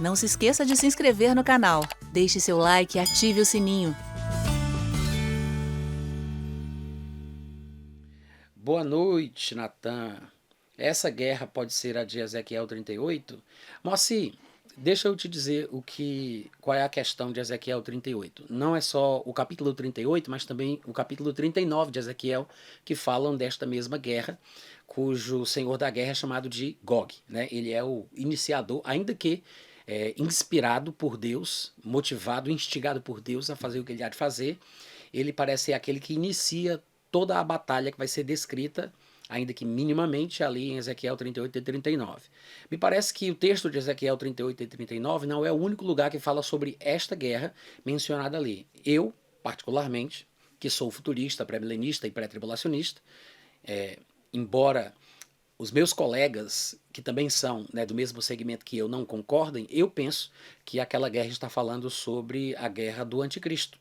Não se esqueça de se inscrever no canal, deixe seu like e ative o sininho. Boa noite, Natan. Essa guerra pode ser a de Ezequiel 38? Moacir, deixa eu te dizer qual é a questão de Ezequiel 38. Não é só o capítulo 38, mas também o capítulo 39 de Ezequiel, que falam desta mesma guerra, cujo senhor da guerra é chamado de Gog, né? Ele é o iniciador, ainda que inspirado por Deus, motivado, instigado por Deus a fazer o que ele há de fazer. Ele parece ser aquele que inicia toda a batalha que vai ser descrita, ainda que minimamente, ali em Ezequiel 38 e 39. Me parece que o texto de Ezequiel 38 e 39 não é o único lugar que fala sobre esta guerra mencionada ali. Eu, particularmente, que sou futurista, pré-milenista e pré-tribulacionista, embora os meus colegas, que também são, né, do mesmo segmento que eu, não concordem, eu penso que aquela guerra está falando sobre a guerra do anticristo.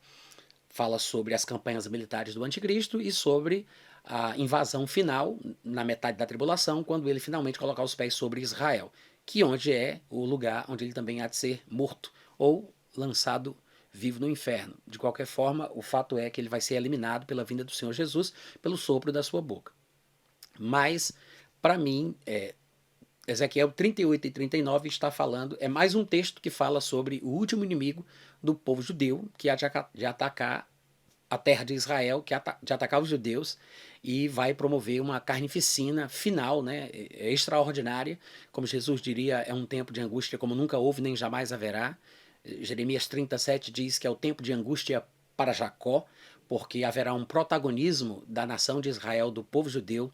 Fala sobre as campanhas militares do anticristo e sobre a invasão final, na metade da tribulação, quando ele finalmente colocar os pés sobre Israel, que onde é o lugar onde ele também há de ser morto ou lançado vivo no inferno. De qualquer forma, o fato é que ele vai ser eliminado pela vinda do Senhor Jesus, pelo sopro da sua boca. Mas, para mim, Ezequiel 38 e 39 está falando, é mais um texto que fala sobre o último inimigo do povo judeu, que há de atacar a terra de Israel, de atacar os judeus, e vai promover uma carnificina final, né, extraordinária. Como Jesus diria, é um tempo de angústia como nunca houve nem jamais haverá. Jeremias 37 diz que é o tempo de angústia para Jacó, porque haverá um protagonismo da nação de Israel, do povo judeu,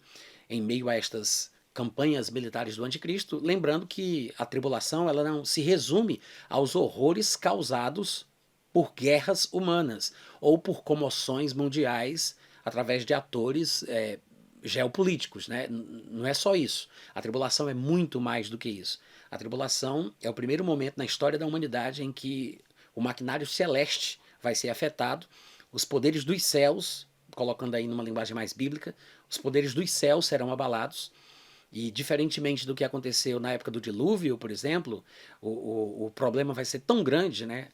em meio a estas campanhas militares do anticristo, lembrando que a tribulação ela não se resume aos horrores causados por guerras humanas ou por comoções mundiais através de atores geopolíticos, né? Não é só isso. A tribulação é muito mais do que isso. A tribulação é o primeiro momento na história da humanidade em que o maquinário celeste vai ser afetado, os poderes dos céus, colocando aí numa linguagem mais bíblica, os poderes dos céus serão abalados. E diferentemente do que aconteceu na época do dilúvio, por exemplo, o problema vai ser tão grande, né?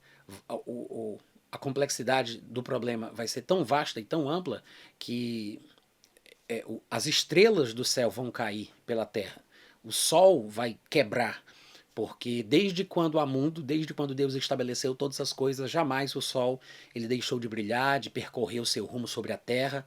A complexidade do problema vai ser tão vasta e tão ampla que as estrelas do céu vão cair pela terra. O sol vai quebrar, porque desde quando há mundo, desde quando Deus estabeleceu todas as coisas, jamais o sol ele deixou de brilhar, de percorrer o seu rumo sobre a terra,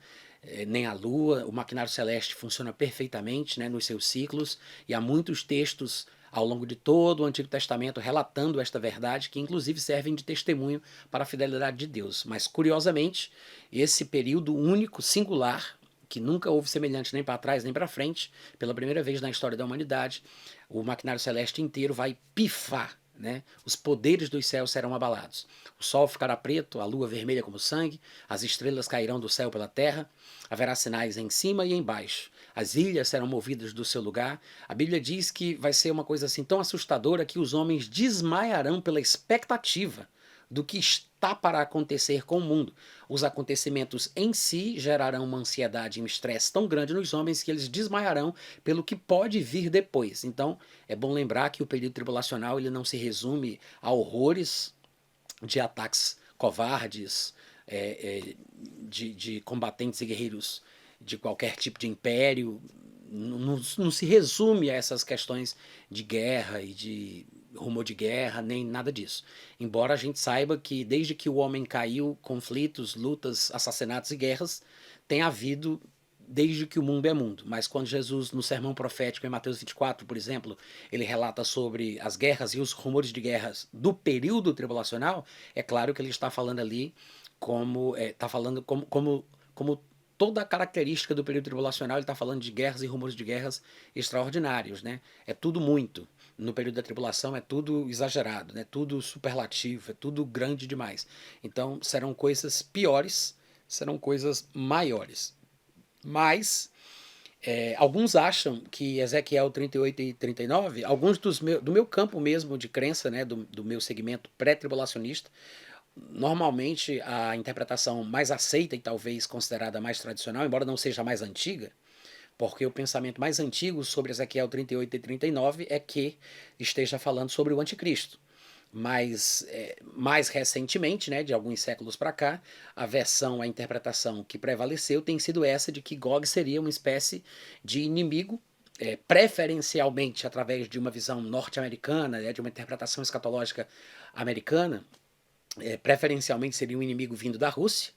nem a lua. O maquinário celeste funciona perfeitamente, né, nos seus ciclos, e há muitos textos ao longo de todo o Antigo Testamento relatando esta verdade, que inclusive servem de testemunho para a fidelidade de Deus. Mas, curiosamente, esse período único, singular, que nunca houve semelhante nem para trás nem para frente, pela primeira vez na história da humanidade, o maquinário celeste inteiro vai pifar, né? Os poderes dos céus serão abalados. O sol ficará preto, a lua vermelha como sangue, as estrelas cairão do céu pela terra, haverá sinais em cima e embaixo. As ilhas serão movidas do seu lugar. A Bíblia diz que vai ser uma coisa assim tão assustadora que os homens desmaiarão pela expectativa do que está para acontecer com o mundo. Os acontecimentos em si gerarão uma ansiedade e um estresse tão grande nos homens que eles desmaiarão pelo que pode vir depois. Então, é bom lembrar que o período tribulacional ele não se resume a horrores de ataques covardes, de combatentes e guerreiros de qualquer tipo de império. Não se resume a essas questões de guerra e de rumor de guerra, nem nada disso. Embora a gente saiba que desde que o homem caiu, conflitos, lutas, assassinatos e guerras tem havido desde que o mundo é mundo. Mas quando Jesus, no sermão profético em Mateus 24, por exemplo, ele relata sobre as guerras e os rumores de guerras do período tribulacional, é claro que ele está falando ali como toda a característica do período tribulacional, ele está falando de guerras e rumores de guerras extraordinários, né? É tudo muito. No período da tribulação é tudo exagerado, né? Tudo superlativo, é tudo grande demais. Então serão coisas piores, serão coisas maiores. Mas alguns acham que Ezequiel 38 e 39, alguns do meu campo mesmo de crença, né, do meu segmento pré-tribulacionista, normalmente a interpretação mais aceita e talvez considerada mais tradicional, embora não seja a mais antiga, porque o pensamento mais antigo sobre Ezequiel 38 e 39 é que esteja falando sobre o anticristo. mais recentemente, né, de alguns séculos para cá, a interpretação que prevaleceu tem sido essa de que Gog seria uma espécie de inimigo, preferencialmente através de uma visão norte-americana, né, de uma interpretação escatológica americana, preferencialmente seria um inimigo vindo da Rússia,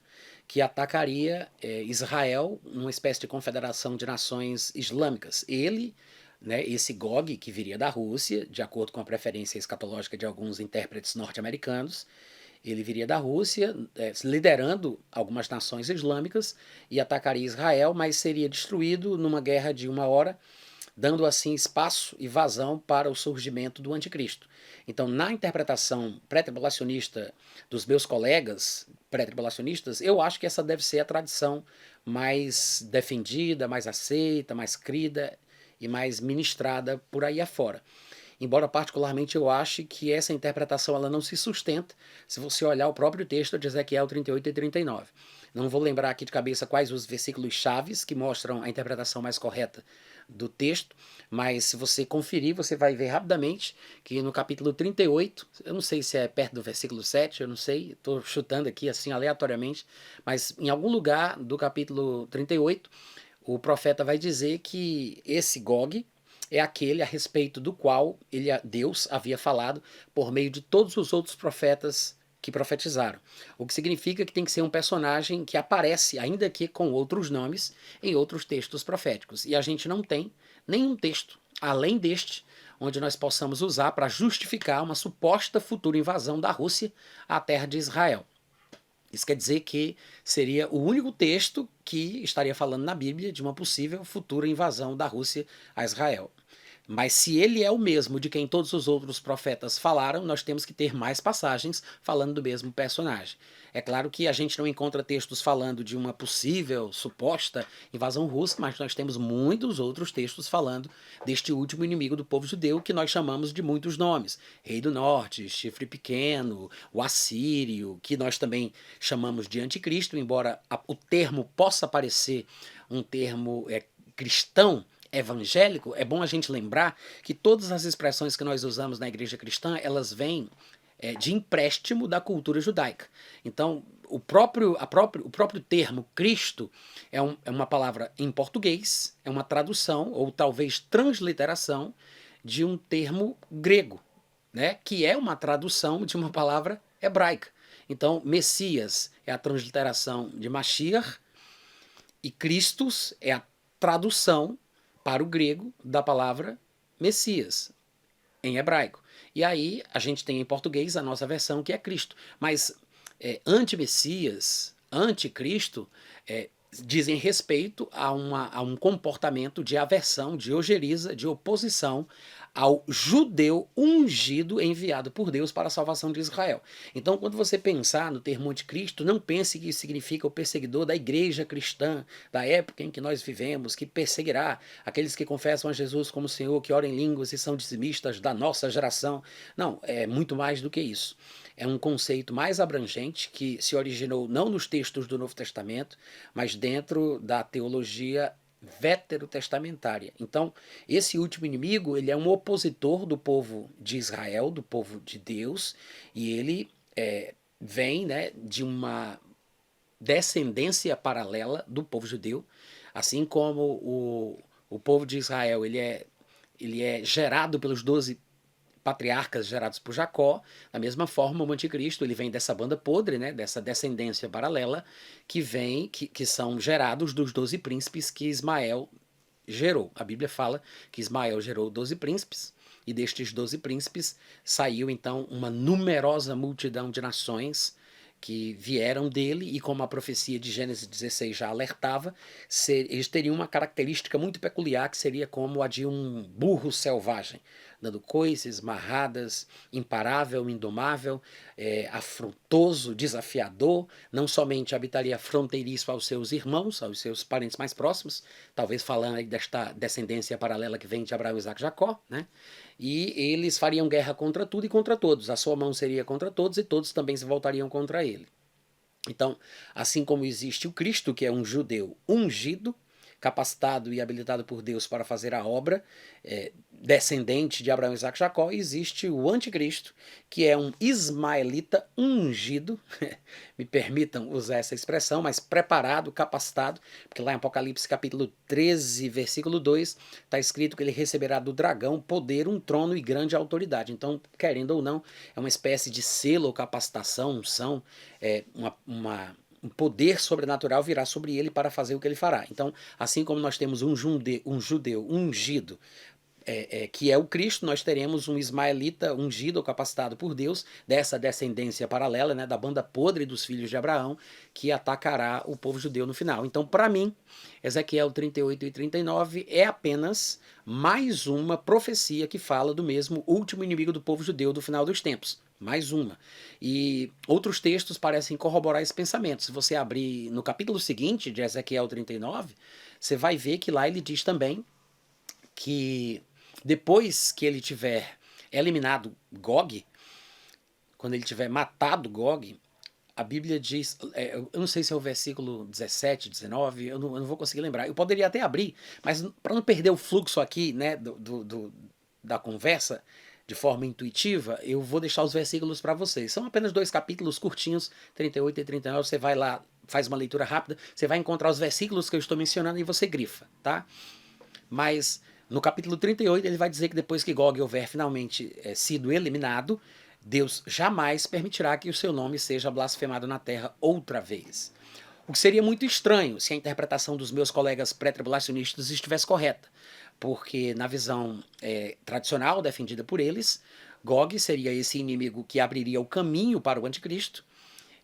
que atacaria Israel numa espécie de confederação de nações islâmicas. Ele, né, esse Gog, que viria da Rússia, de acordo com a preferência escatológica de alguns intérpretes norte-americanos, ele viria da Rússia, liderando algumas nações islâmicas, e atacaria Israel, mas seria destruído numa guerra de 1 hora, dando assim espaço e vazão para o surgimento do anticristo. Então, na interpretação pré-tribulacionista dos meus colegas pré-tribulacionistas, eu acho que essa deve ser a tradição mais defendida, mais aceita, mais crida e mais ministrada por aí afora. Embora particularmente eu ache que essa interpretação ela não se sustenta se você olhar o próprio texto de Ezequiel 38 e 39. Não vou lembrar aqui de cabeça quais os versículos chaves que mostram a interpretação mais correta do texto, mas se você conferir, você vai ver rapidamente que no capítulo 38, eu não sei se é perto do versículo 7, eu não sei, estou chutando aqui assim aleatoriamente, mas em algum lugar do capítulo 38, o profeta vai dizer que esse Gog é aquele a respeito do qual Deus havia falado por meio de todos os outros profetas que profetizaram. O que significa que tem que ser um personagem que aparece, ainda que com outros nomes, em outros textos proféticos. E a gente não tem nenhum texto, além deste, onde nós possamos usar para justificar uma suposta futura invasão da Rússia à terra de Israel. Isso quer dizer que seria o único texto que estaria falando na Bíblia de uma possível futura invasão da Rússia a Israel. Mas se ele é o mesmo de quem todos os outros profetas falaram, nós temos que ter mais passagens falando do mesmo personagem. É claro que a gente não encontra textos falando de uma possível, suposta invasão russa, mas nós temos muitos outros textos falando deste último inimigo do povo judeu, que nós chamamos de muitos nomes. Rei do Norte, Chifre Pequeno, o Assírio, que nós também chamamos de Anticristo, embora o termo possa parecer um termo cristão, evangélico, é bom a gente lembrar que todas as expressões que nós usamos na igreja cristã, elas vêm de empréstimo da cultura judaica. Então, o próprio termo Cristo é uma palavra em português, é uma tradução, ou talvez transliteração, de um termo grego, né, que é uma tradução de uma palavra hebraica. Então, Messias é a transliteração de Mashiach, e Christus é a tradução para o grego da palavra Messias, em hebraico. E aí a gente tem em português a nossa versão que é Cristo. Mas anti-Messias, anticristo, dizem respeito a um comportamento de aversão, de ojeriza, de oposição ao judeu ungido enviado por Deus para a salvação de Israel. Então, quando você pensar no termo anticristo, não pense que isso significa o perseguidor da igreja cristã, da época em que nós vivemos, que perseguirá aqueles que confessam a Jesus como Senhor, que oram em línguas e são dizimistas da nossa geração. Não, é muito mais do que isso. É um conceito mais abrangente que se originou não nos textos do Novo Testamento, mas dentro da teologia veterotestamentária. Então, esse último inimigo, ele é um opositor do povo de Israel, do povo de Deus, e ele vem, né, de uma descendência paralela do povo judeu, assim como o povo de Israel, ele é gerado pelos 12 patriarcas gerados por Jacó. Da mesma forma, o anticristo ele vem dessa banda podre, né, dessa descendência paralela que são gerados dos 12 príncipes que Ismael gerou. A Bíblia fala que Ismael gerou 12 príncipes, e destes 12 príncipes saiu então uma numerosa multidão de nações que vieram dele, e como a profecia de Gênesis 16 já alertava, eles teriam uma característica muito peculiar, que seria como a de um burro selvagem, dando coices, marradas, imparável, indomável, afrontoso, desafiador, não somente habitaria fronteiriço aos seus irmãos, aos seus parentes mais próximos, talvez falando aí desta descendência paralela que vem de Abraão, Isaac e Jacó, né? E eles fariam guerra contra tudo e contra todos. A sua mão seria contra todos e todos também se voltariam contra ele. Então, assim como existe o Cristo, que é um judeu ungido, capacitado e habilitado por Deus para fazer a obra descendente de Abraão, Isaac e Jacó, existe o anticristo, que é um ismaelita ungido, me permitam usar essa expressão, mas preparado, capacitado, porque lá em Apocalipse capítulo 13, versículo 2, está escrito que ele receberá do dragão poder, um trono e grande autoridade. Então, querendo ou não, é uma espécie de selo ou capacitação, unção, um poder sobrenatural virá sobre ele para fazer o que ele fará. Então, assim como nós temos um judeu ungido, que é o Cristo, nós teremos um ismaelita ungido ou capacitado por Deus, dessa descendência paralela, né, da banda podre dos filhos de Abraão, que atacará o povo judeu no final. Então, para mim, Ezequiel 38 e 39 é apenas mais uma profecia que fala do mesmo último inimigo do povo judeu do final dos tempos. Mais uma. E outros textos parecem corroborar esse pensamento. Se você abrir no capítulo seguinte de Ezequiel 39, você vai ver que lá ele diz também que depois que ele tiver eliminado Gog, quando ele tiver matado Gog, a Bíblia diz, eu não sei se é o versículo 17, 19, eu não vou conseguir lembrar. Eu poderia até abrir, mas para não perder o fluxo aqui, né, da conversa de forma intuitiva, eu vou deixar os versículos para vocês. São apenas 2 capítulos curtinhos, 38 e 39. Você vai lá, faz uma leitura rápida, você vai encontrar os versículos que eu estou mencionando e você grifa, tá? Mas no capítulo 38 ele vai dizer que depois que Gog houver finalmente sido eliminado, Deus jamais permitirá que o seu nome seja blasfemado na terra outra vez. O que seria muito estranho se a interpretação dos meus colegas pré-tribulacionistas estivesse correta, porque na visão tradicional defendida por eles, Gog seria esse inimigo que abriria o caminho para o anticristo,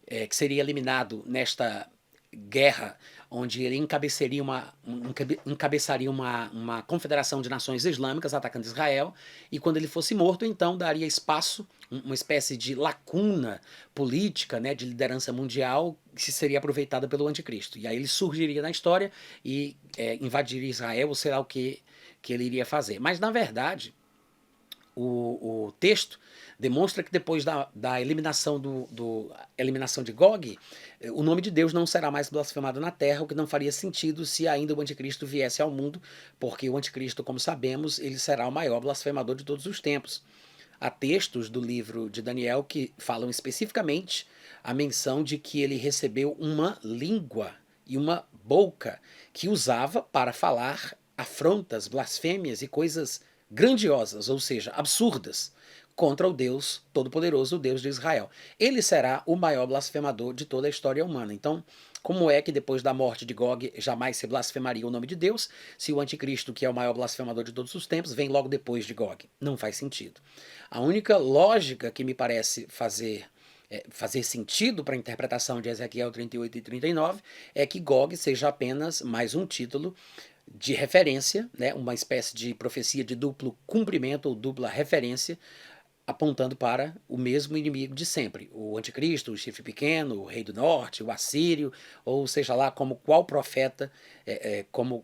que seria eliminado nesta guerra, onde ele encabeçaria uma confederação de nações islâmicas atacando Israel, e quando ele fosse morto, então daria espaço, uma espécie de lacuna política, né, de liderança mundial, que seria aproveitada pelo anticristo. E aí ele surgiria na história e invadiria Israel, ou sei lá o que ele iria fazer. Mas, na verdade, o texto demonstra que depois da eliminação eliminação de Gog, o nome de Deus não será mais blasfemado na terra, o que não faria sentido se ainda o anticristo viesse ao mundo, porque o anticristo, como sabemos, ele será o maior blasfemador de todos os tempos. Há textos do livro de Daniel que falam especificamente a menção de que ele recebeu uma língua e uma boca que usava para falar afrontas, blasfêmias e coisas grandiosas, ou seja, absurdas, contra o Deus Todo-Poderoso, o Deus de Israel. Ele será o maior blasfemador de toda a história humana. Então, como é que depois da morte de Gog jamais se blasfemaria o nome de Deus, se o anticristo, que é o maior blasfemador de todos os tempos, vem logo depois de Gog? Não faz sentido. A única lógica que me parece fazer sentido para a interpretação de Ezequiel 38 e 39 é que Gog seja apenas mais um título de referência, né, uma espécie de profecia de duplo cumprimento ou dupla referência, apontando para o mesmo inimigo de sempre, o anticristo, o chifre pequeno, o rei do norte, o assírio, ou seja lá como qual profeta, como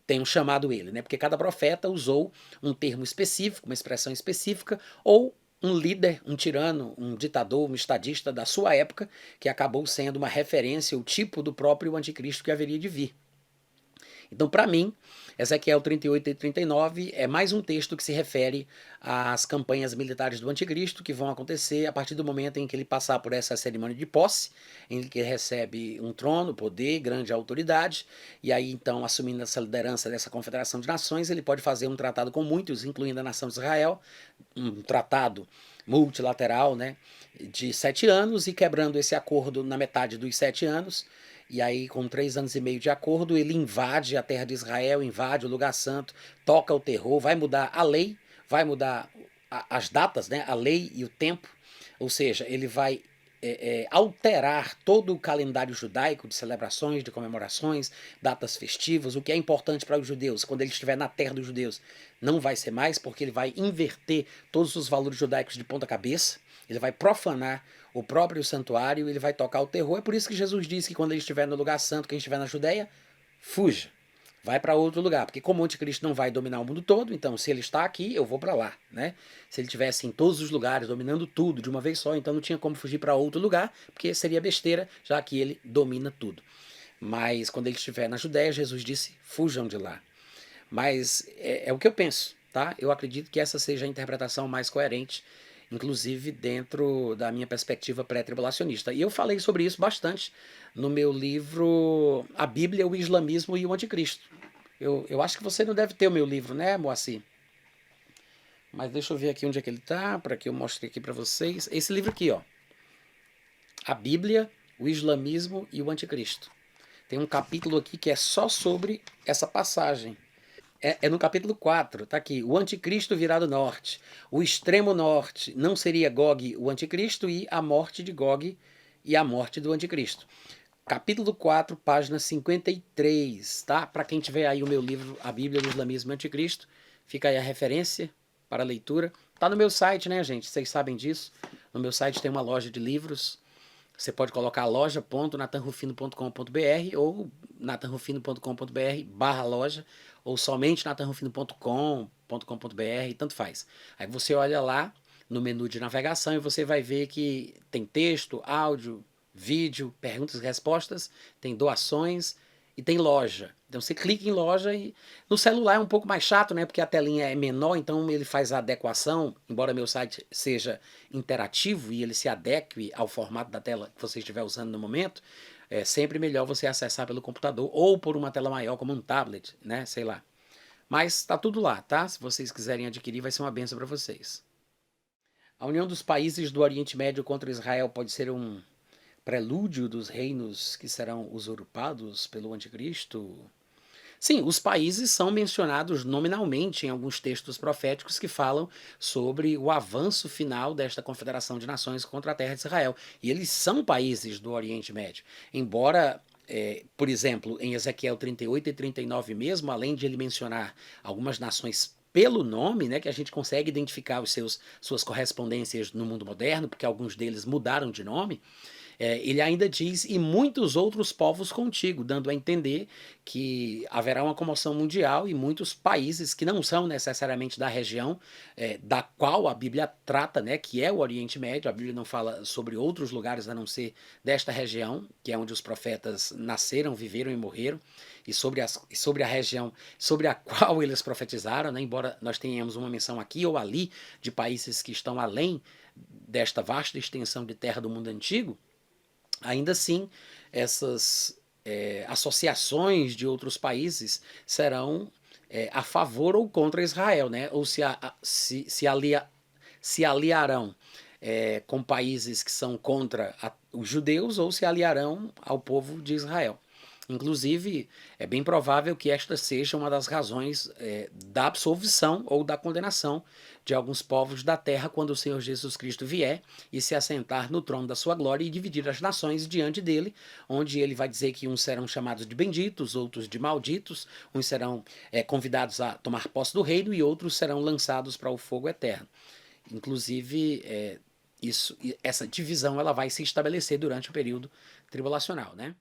tenham chamado ele, né? Porque cada profeta usou um termo específico, uma expressão específica, ou um líder, um tirano, um ditador, um estadista da sua época, que acabou sendo uma referência, o tipo do próprio anticristo que haveria de vir. Então, para mim, Ezequiel 38 e 39 é mais um texto que se refere às campanhas militares do anticristo que vão acontecer a partir do momento em que ele passar por essa cerimônia de posse, em que ele recebe um trono, poder, grande autoridade, e aí então, assumindo essa liderança dessa confederação de nações, ele pode fazer um tratado com muitos, incluindo a nação de Israel, um tratado multilateral, né, de 7 anos, e quebrando esse acordo na metade dos 7 anos, e aí, com 3 anos e meio de acordo, ele invade a terra de Israel, invade o lugar santo, toca o terror, vai mudar a lei, vai mudar as datas, né? A lei e o tempo. Ou seja, ele vai alterar todo o calendário judaico de celebrações, de comemorações, datas festivas, o que é importante para os judeus. Quando ele estiver na terra dos judeus, não vai ser mais, porque ele vai inverter todos os valores judaicos de ponta cabeça, ele vai profanar o próprio santuário, ele vai tocar o terror. É por isso que Jesus disse que quando ele estiver no lugar santo, quem estiver na Judéia, fuja. Vai para outro lugar, porque como o anticristo não vai dominar o mundo todo, então se ele está aqui, eu vou para lá, né? Se ele estivesse em todos os lugares, dominando tudo de uma vez só, então não tinha como fugir para outro lugar, porque seria besteira, já que ele domina tudo. Mas quando ele estiver na Judéia, Jesus disse, fujam de lá. Mas é o que eu penso. tá? Eu acredito que essa seja a interpretação mais coerente, inclusive dentro da minha perspectiva pré-tribulacionista. E eu falei sobre isso bastante no meu livro A Bíblia, o Islamismo e o Anticristo. Eu acho que você não deve ter o meu livro, né, Moacir? Mas deixa eu ver aqui onde é que ele tá, para que eu mostre aqui para vocês. Esse livro aqui, ó. A Bíblia, o Islamismo e o Anticristo. Tem um capítulo aqui que é só sobre essa passagem. É no capítulo 4, tá aqui. O anticristo virá do norte. O extremo norte não seria Gog, o anticristo, e a morte de Gog e a morte do anticristo. Capítulo 4, página 53, tá? Para quem tiver aí o meu livro, A Bíblia, o Islamismo e o Anticristo, fica aí a referência para a leitura. Tá no meu site, né, gente? Vocês sabem disso. No meu site tem uma loja de livros. Você pode colocar loja.natanrufino.com.br ou natanrufino.com.br/loja ou somente natanrufino.com.br, tanto faz. Aí você olha lá no menu de navegação e você vai ver que tem texto, áudio, vídeo, perguntas e respostas, tem doações e tem loja. Então você clica em loja e no celular é um pouco mais chato, né? Porque a telinha é menor, então ele faz a adequação, embora meu site seja interativo e ele se adeque ao formato da tela que você estiver usando no momento, é sempre melhor você acessar pelo computador ou por uma tela maior como um tablet, né? Sei lá. Mas tá tudo lá, tá? Se vocês quiserem adquirir, vai ser uma benção para vocês. A união dos países do Oriente Médio contra Israel pode ser um prelúdio dos reinos que serão usurpados pelo anticristo? Sim, os países são mencionados nominalmente em alguns textos proféticos que falam sobre o avanço final desta confederação de nações contra a terra de Israel. E eles são países do Oriente Médio. Embora, por exemplo, em Ezequiel 38 e 39 mesmo, além de ele mencionar algumas nações pelo nome, né, que a gente consegue identificar suas correspondências no mundo moderno, porque alguns deles mudaram de nome, ele ainda diz, e muitos outros povos contigo, dando a entender que haverá uma comoção mundial e muitos países que não são necessariamente da região da qual a Bíblia trata, né, que é o Oriente Médio. A Bíblia não fala sobre outros lugares a não ser desta região, que é onde os profetas nasceram, viveram e morreram, e sobre a região sobre a qual eles profetizaram, né, embora nós tenhamos uma menção aqui ou ali de países que estão além desta vasta extensão de terra do mundo antigo. Ainda assim, essas associações de outros países serão a favor ou contra Israel, né? Ou se aliarão com países que são contra os judeus ou se aliarão ao povo de Israel. Inclusive, é bem provável que esta seja uma das razões da absolvição ou da condenação de alguns povos da terra quando o Senhor Jesus Cristo vier e se assentar no trono da sua glória e dividir as nações diante dele, onde ele vai dizer que uns serão chamados de benditos, outros de malditos, uns serão convidados a tomar posse do reino e outros serão lançados para o fogo eterno. Inclusive, essa divisão ela vai se estabelecer durante o período tribulacional, né?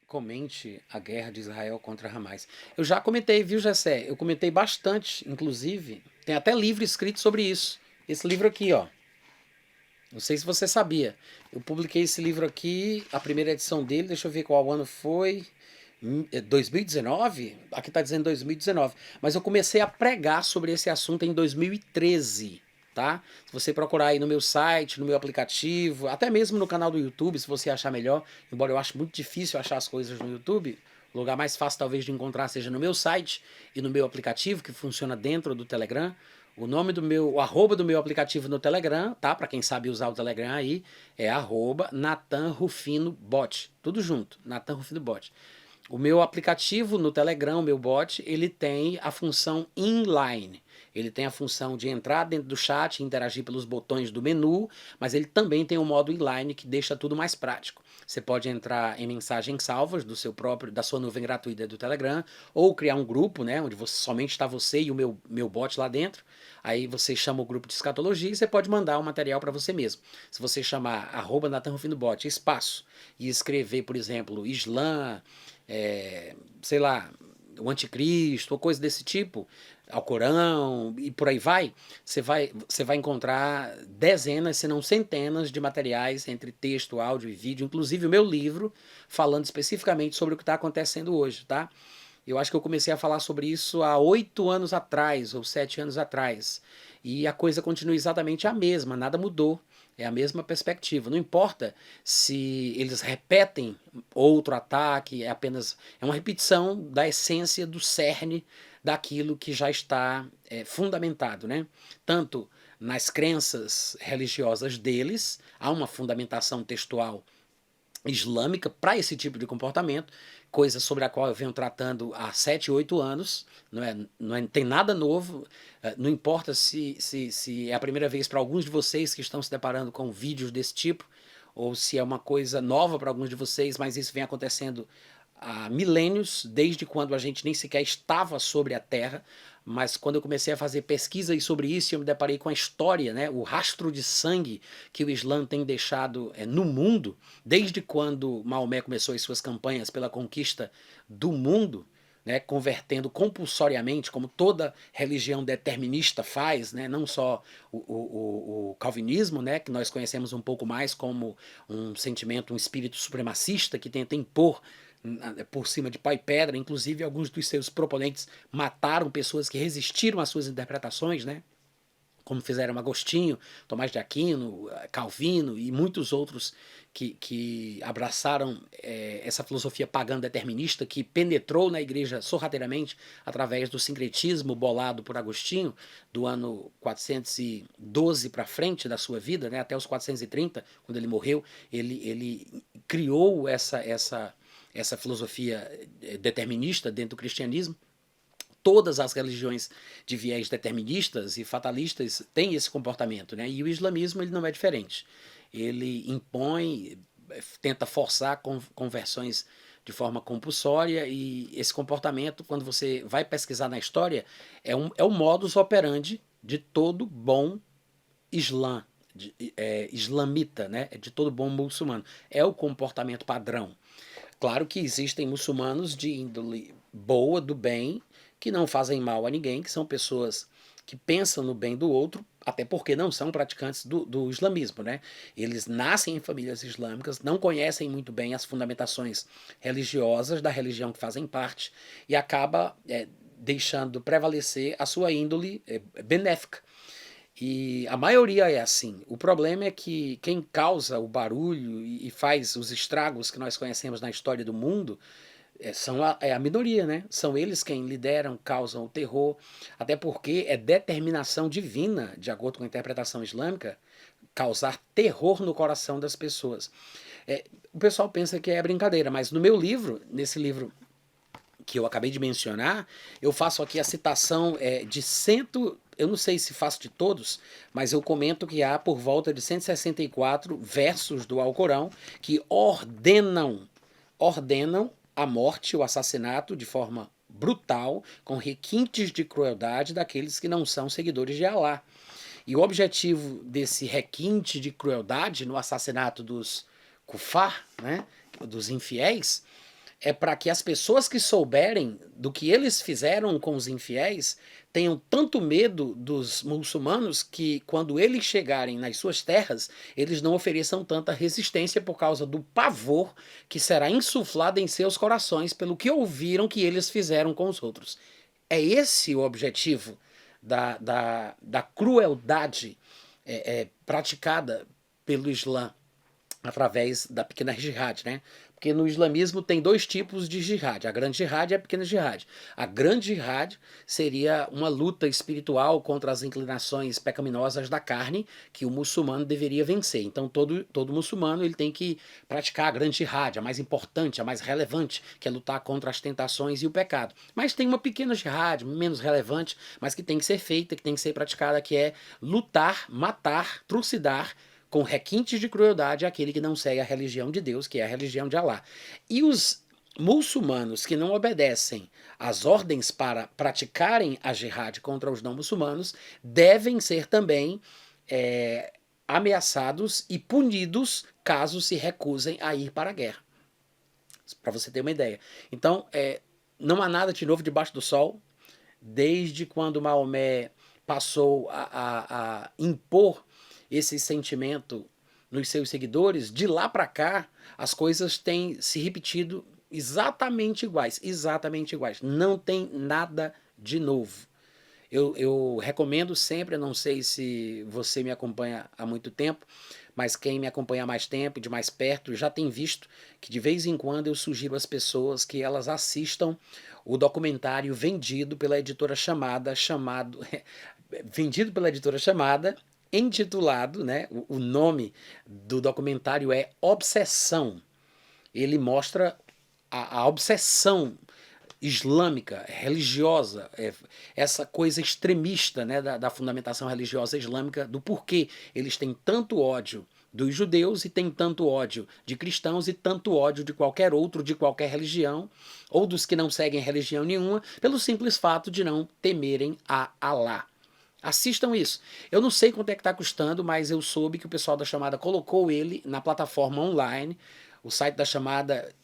Comente a guerra de Israel contra Hamas. Eu já comentei, viu, Jessé? Eu comentei bastante, inclusive. Tem até livro escrito sobre isso. Esse livro aqui, ó. Não sei se você sabia. Eu publiquei esse livro aqui, a primeira edição dele, deixa eu ver qual ano foi. 2019? Aqui tá dizendo 2019. Mas eu comecei a pregar sobre esse assunto em 2013. Tá? Se você procurar aí no meu site, no meu aplicativo, até mesmo no canal do YouTube, se você achar melhor, embora eu ache muito difícil achar as coisas no YouTube, o lugar mais fácil talvez de encontrar seja no meu site e no meu aplicativo, que funciona dentro do Telegram. O arroba do meu aplicativo no Telegram, tá? Para quem sabe usar o Telegram aí, é @NathanRufinoBot, tudo junto, NathanRufinoBot. O meu aplicativo no Telegram, o meu bot, ele tem a função inline. Ele tem a função de entrar dentro do chat e interagir pelos botões do menu, mas ele também tem o modo inline que deixa tudo mais prático. Você pode entrar em mensagens salvas da sua nuvem gratuita do Telegram, ou criar um grupo, né, onde somente está você e o meu bot lá dentro. Aí você chama o grupo de escatologia e você pode mandar o material para você mesmo. Se você chamar @NathanRufinoBot, espaço, e escrever, por exemplo, Islã, sei lá, o anticristo, ou coisa desse tipo, Alcorão e por aí vai, você vai encontrar dezenas, se não centenas de materiais entre texto, áudio e vídeo, inclusive o meu livro, falando especificamente sobre o que está acontecendo hoje, tá? Eu acho que eu comecei a falar sobre isso há 8 anos atrás, ou 7 anos atrás. E a coisa continua exatamente a mesma, nada mudou. É a mesma perspectiva. Não importa se eles repetem outro ataque, é uma repetição da essência do cerne daquilo que já está fundamentado, né? Tanto nas crenças religiosas deles, há uma fundamentação textual islâmica para esse tipo de comportamento, coisa sobre a qual eu venho tratando há 7, 8 anos, não tem nada novo, não importa se é a primeira vez para alguns de vocês que estão se deparando com vídeos desse tipo, ou se é uma coisa nova para alguns de vocês, mas isso vem acontecendo há milênios, desde quando a gente nem sequer estava sobre a Terra, mas quando eu comecei a fazer pesquisas sobre isso, eu me deparei com a história, né, o rastro de sangue que o Islã tem deixado no mundo, desde quando Maomé começou as suas campanhas pela conquista do mundo, né, convertendo compulsoriamente, como toda religião determinista faz, né, não só o calvinismo, né, que nós conhecemos um pouco mais como um sentimento, um espírito supremacista que tenta impor por cima de pau e pedra, inclusive alguns dos seus proponentes mataram pessoas que resistiram às suas interpretações, né? Como fizeram Agostinho, Tomás de Aquino, Calvino e muitos outros que abraçaram essa filosofia pagã determinista que penetrou na igreja sorrateiramente através do sincretismo bolado por Agostinho do ano 412 para frente da sua vida, né, até os 430, quando ele morreu, ele criou essa filosofia determinista dentro do cristianismo. Todas as religiões de viés deterministas e fatalistas têm esse comportamento, né? E o islamismo ele não é diferente. Ele impõe, tenta forçar conversões de forma compulsória e esse comportamento, quando você vai pesquisar na história, é o modus operandi de todo bom islã, islamita, né? De todo bom muçulmano. É o comportamento padrão. Claro que existem muçulmanos de índole boa, do bem, que não fazem mal a ninguém, que são pessoas que pensam no bem do outro, até porque não são praticantes do islamismo, né? Eles nascem em famílias islâmicas, não conhecem muito bem as fundamentações religiosas da religião que fazem parte e acaba deixando prevalecer a sua índole benéfica. E a maioria é assim. O problema é que quem causa o barulho e faz os estragos que nós conhecemos na história do mundo é a minoria, né? São eles quem lideram, causam o terror, até porque é determinação divina, de acordo com a interpretação islâmica, causar terror no coração das pessoas. O pessoal pensa que é brincadeira, mas no meu livro, nesse livro que eu acabei de mencionar, eu faço aqui a citação de eu não sei se faço de todos, mas eu comento que há por volta de 164 versos do Alcorão que ordenam a morte, o assassinato de forma brutal, com requintes de crueldade daqueles que não são seguidores de Alá. E o objetivo desse requinte de crueldade no assassinato dos kufar, né, dos infiéis, é para que as pessoas que souberem do que eles fizeram com os infiéis tenham tanto medo dos muçulmanos que, quando eles chegarem nas suas terras, eles não ofereçam tanta resistência por causa do pavor que será insuflado em seus corações pelo que ouviram que eles fizeram com os outros. É esse o objetivo da crueldade praticada pelo Islã através da pequena jihad, né? Porque no islamismo tem dois tipos de jihad, a grande jihad e a pequena jihad. A grande jihad seria uma luta espiritual contra as inclinações pecaminosas da carne que o muçulmano deveria vencer. Então todo muçulmano ele tem que praticar a grande jihad, a mais importante, a mais relevante, que é lutar contra as tentações e o pecado. Mas tem uma pequena jihad, menos relevante, mas que tem que ser feita, que tem que ser praticada, que é lutar, matar, trucidar, com requintes de crueldade aquele que não segue a religião de Deus, que é a religião de Alá. E os muçulmanos que não obedecem às ordens para praticarem a jihad contra os não muçulmanos devem ser também ameaçados e punidos caso se recusem a ir para a guerra. Para você ter uma ideia. Então, não há nada de novo debaixo do sol. Desde quando Maomé passou a impor esse sentimento nos seus seguidores, de lá para cá as coisas têm se repetido Exatamente iguais, exatamente iguais. Não tem nada de novo. Eu recomendo sempre, eu não sei se você me acompanha há muito tempo, mas quem me acompanha há mais tempo e de mais perto já tem visto que de vez em quando eu sugiro às pessoas que elas assistam o documentário vendido pela editora Chamada, vendido pela editora Chamada, intitulado, né? O nome do documentário é Obsessão. Ele mostra a obsessão islâmica, religiosa, essa coisa extremista, né, da fundamentação religiosa islâmica, do porquê eles têm tanto ódio dos judeus e têm tanto ódio de cristãos e tanto ódio de qualquer outro, de qualquer religião, ou dos que não seguem religião nenhuma, pelo simples fato de não temerem a Alá. Assistam isso. Eu não sei quanto é que está custando, mas eu soube que o pessoal da Chamada colocou ele na plataforma online. O site da Chamada,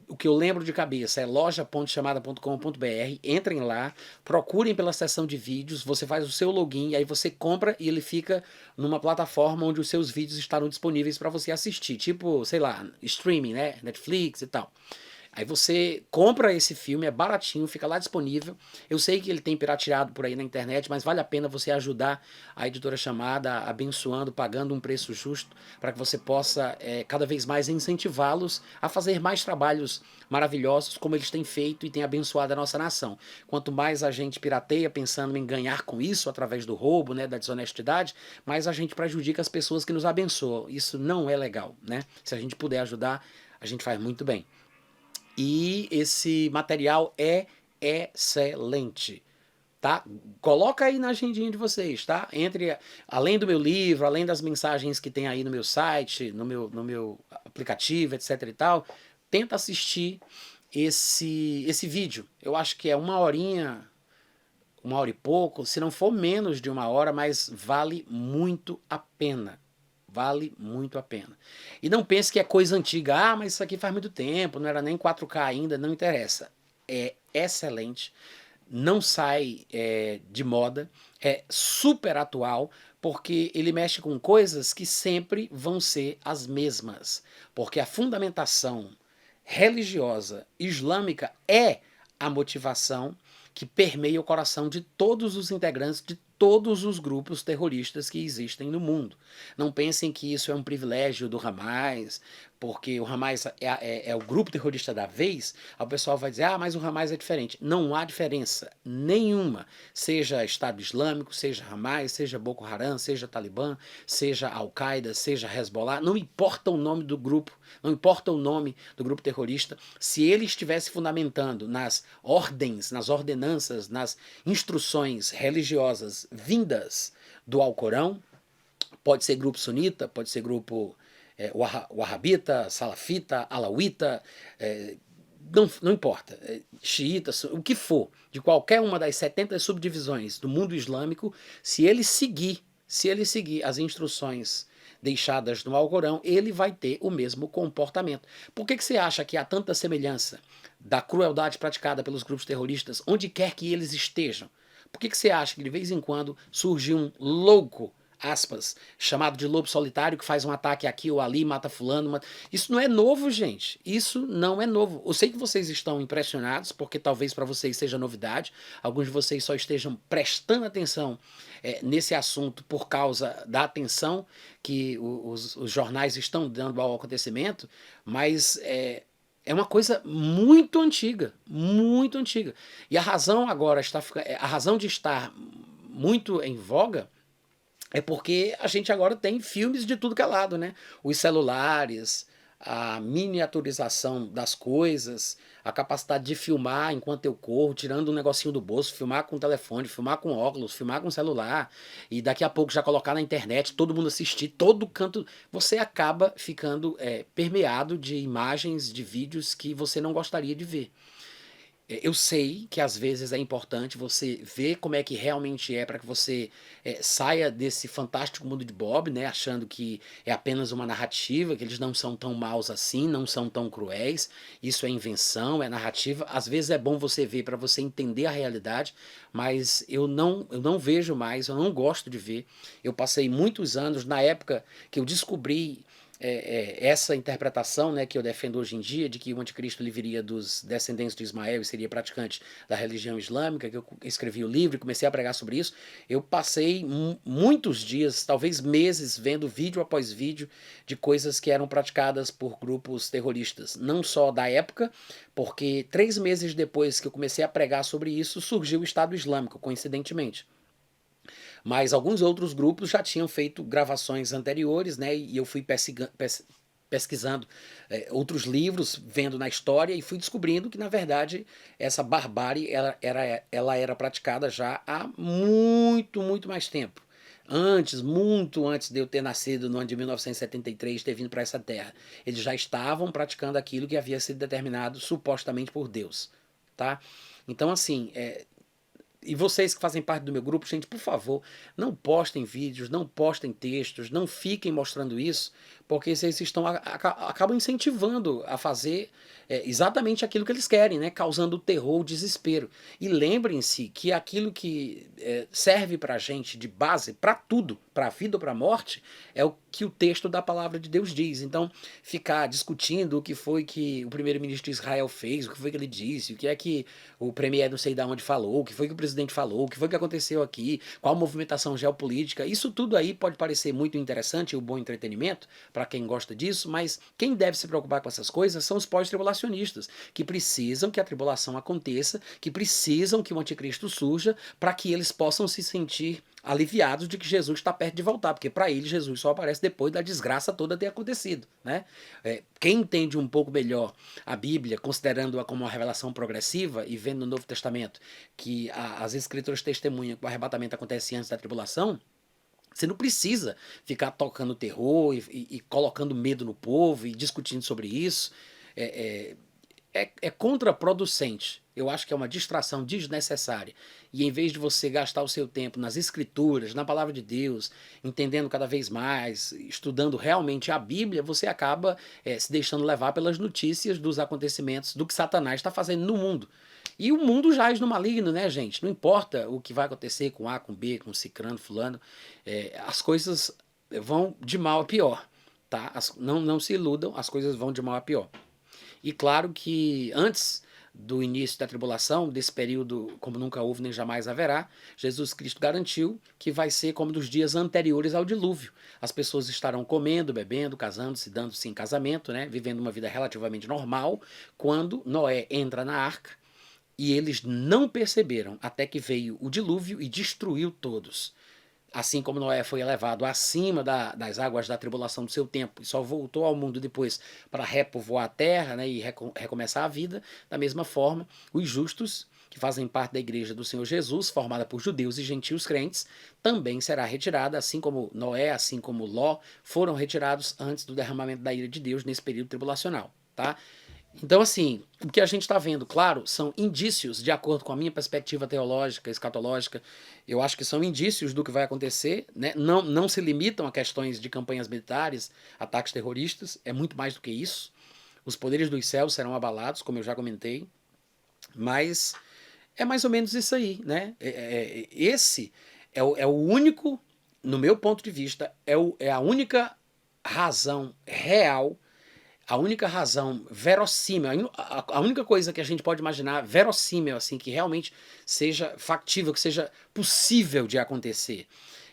o que eu lembro de cabeça é loja.chamada.com.br. Entrem lá, procurem pela seção de vídeos, você faz o seu login, aí você compra e ele fica numa plataforma onde os seus vídeos estarão disponíveis para você assistir. Tipo, sei lá, streaming, né? Netflix e tal. Aí você compra esse filme, é baratinho, fica lá disponível. Eu sei que ele tem pirateado por aí na internet, mas vale a pena você ajudar a editora Chamada, abençoando, pagando um preço justo, para que você possa cada vez mais incentivá-los a fazer mais trabalhos maravilhosos, como eles têm feito e têm abençoado a nossa nação. Quanto mais a gente pirateia pensando em ganhar com isso, através do roubo, né, da desonestidade, mais a gente prejudica as pessoas que nos abençoam. Isso não é legal, né? Se a gente puder ajudar, a gente faz muito bem. E esse material é excelente, tá? Coloca aí na agendinha de vocês, tá? Entre, além do meu livro, além das mensagens que tem aí no meu site, no meu aplicativo, etc e tal, tenta assistir esse vídeo. Eu acho que é uma hora e pouco, se não for menos de uma hora, mas vale muito a pena. Vale muito a pena. E não pense que é coisa antiga. Ah, mas isso aqui faz muito tempo, não era nem 4K ainda, não interessa. É excelente, não sai de moda, é super atual, porque ele mexe com coisas que sempre vão ser as mesmas. Porque a fundamentação religiosa islâmica é a motivação que permeia o coração de todos os integrantes de todos os grupos terroristas que existem no mundo. Não pensem que isso é um privilégio do Hamas, porque o Hamas é o grupo terrorista da vez. Aí o pessoal vai dizer, ah, mas o Hamas é diferente. Não há diferença nenhuma. Seja Estado Islâmico, seja Hamas, seja Boko Haram, seja Talibã, seja Al-Qaeda, seja Hezbollah, não importa o nome do grupo, não importa o nome do grupo terrorista, se ele estivesse fundamentando nas ordens, nas ordenanças, nas instruções religiosas vindas do Alcorão, pode ser grupo sunita, pode ser grupo wahhabita, salafita, alauíta, não importa, xiita, o que for, de qualquer uma das 70 subdivisões do mundo islâmico, se ele seguir as instruções deixadas no Alcorão, ele vai ter o mesmo comportamento. Por que você acha que há tanta semelhança da crueldade praticada pelos grupos terroristas, onde quer que eles estejam? Por que você acha que de vez em quando surge um louco, aspas, chamado de lobo solitário, que faz um ataque aqui ou ali, mata fulano? Isso não é novo, gente. Isso não é novo. Eu sei que vocês estão impressionados, porque talvez para vocês seja novidade. Alguns de vocês só estejam prestando atenção nesse assunto por causa da atenção que os jornais estão dando ao acontecimento, mas é uma coisa muito antiga, muito antiga. E a razão agora a razão de estar muito em voga é porque a gente agora tem filmes de tudo que é lado, né? Os celulares, a miniaturização das coisas, a capacidade de filmar enquanto eu corro, tirando um negocinho do bolso, filmar com telefone, filmar com óculos, filmar com celular, e daqui a pouco já colocar na internet, todo mundo assistir, todo canto, você acaba ficando permeado de imagens, de vídeos que você não gostaria de ver. Eu sei que às vezes é importante você ver como é que realmente é para que você saia desse fantástico mundo de Bob, né, achando que é apenas uma narrativa, que eles não são tão maus assim, não são tão cruéis. Isso é invenção, é narrativa. Às vezes é bom você ver para você entender a realidade, mas eu não vejo mais, eu não gosto de ver. Eu passei muitos anos, na época que eu descobri essa interpretação, né, que eu defendo hoje em dia, de que o anticristo ele viria dos descendentes de Ismael e seria praticante da religião islâmica, que eu escrevi o livro e comecei a pregar sobre isso, eu passei muitos dias, talvez meses, vendo vídeo após vídeo de coisas que eram praticadas por grupos terroristas, não só da época, porque 3 meses depois que eu comecei a pregar sobre isso, surgiu o Estado Islâmico, coincidentemente. Mas alguns outros grupos já tinham feito gravações anteriores, né? E eu fui pesquisando outros livros, vendo na história e fui descobrindo que, na verdade, essa barbárie ela era praticada já há muito, muito mais tempo. Antes, muito antes de eu ter nascido no ano de 1973, ter vindo para essa terra. Eles já estavam praticando aquilo que havia sido determinado supostamente por Deus, tá? Então, assim, e vocês que fazem parte do meu grupo, gente, por favor, não postem vídeos, não postem textos, não fiquem mostrando isso, porque vocês acabam incentivando a fazer exatamente aquilo que eles querem, né? Causando terror, desespero. E lembrem-se que aquilo que serve para a gente de base, para tudo, para a vida ou para a morte, é o que o texto da palavra de Deus diz. Então, ficar discutindo o que foi que o primeiro-ministro de Israel fez, o que foi que ele disse, o que é que o premier não sei de onde falou, o que foi que o presidente falou, o que foi que aconteceu aqui, qual a movimentação geopolítica, isso tudo aí pode parecer muito interessante e um bom entretenimento para quem gosta disso, mas quem deve se preocupar com essas coisas são os pós-tribulacionistas, que precisam que a tribulação aconteça, que precisam que o anticristo surja para que eles possam se sentir aliviados de que Jesus está perto de voltar, porque para eles Jesus só aparece depois da desgraça toda ter acontecido, né? Quem entende um pouco melhor a Bíblia, considerando-a como uma revelação progressiva e vendo no Novo Testamento que as escrituras testemunham que o arrebatamento acontece antes da tribulação, você não precisa ficar tocando terror e colocando medo no povo e discutindo sobre isso. É contraproducente. Eu acho que é uma distração desnecessária. E em vez de você gastar o seu tempo nas escrituras, na palavra de Deus, entendendo cada vez mais, estudando realmente a Bíblia, você acaba se deixando levar pelas notícias dos acontecimentos, do que Satanás está fazendo no mundo. E o mundo jaz no maligno, né, gente? Não importa o que vai acontecer com A, com B, com cicrano, fulano, as coisas vão de mal a pior, tá? Não se iludam, as coisas vão de mal a pior. E claro que antes do início da tribulação, desse período como nunca houve nem jamais haverá, Jesus Cristo garantiu que vai ser como dos dias anteriores ao dilúvio. As pessoas estarão comendo, bebendo, casando-se, dando-se em casamento, né, vivendo uma vida relativamente normal, quando Noé entra na arca e eles não perceberam até que veio o dilúvio e destruiu todos. Assim como Noé foi elevado acima das águas da tribulação do seu tempo e só voltou ao mundo depois para repovoar a terra, né, e recomeçar a vida, da mesma forma, os justos, que fazem parte da igreja do Senhor Jesus, formada por judeus e gentios crentes, também será retirada, assim como Noé, assim como Ló, foram retirados antes do derramamento da ira de Deus nesse período tribulacional. Tá? Então, assim, o que a gente está vendo, claro, são indícios, de acordo com a minha perspectiva teológica, escatológica, eu acho que são indícios do que vai acontecer, né? Não se limitam a questões de campanhas militares, ataques terroristas, é muito mais do que isso. Os poderes dos céus serão abalados, como eu já comentei, mas é mais ou menos isso aí, né? Esse é o único, no meu ponto de vista, é a única razão real, a única razão verossímil, a única coisa que a gente pode imaginar verossímil, assim, que realmente seja factível, que seja possível de acontecer,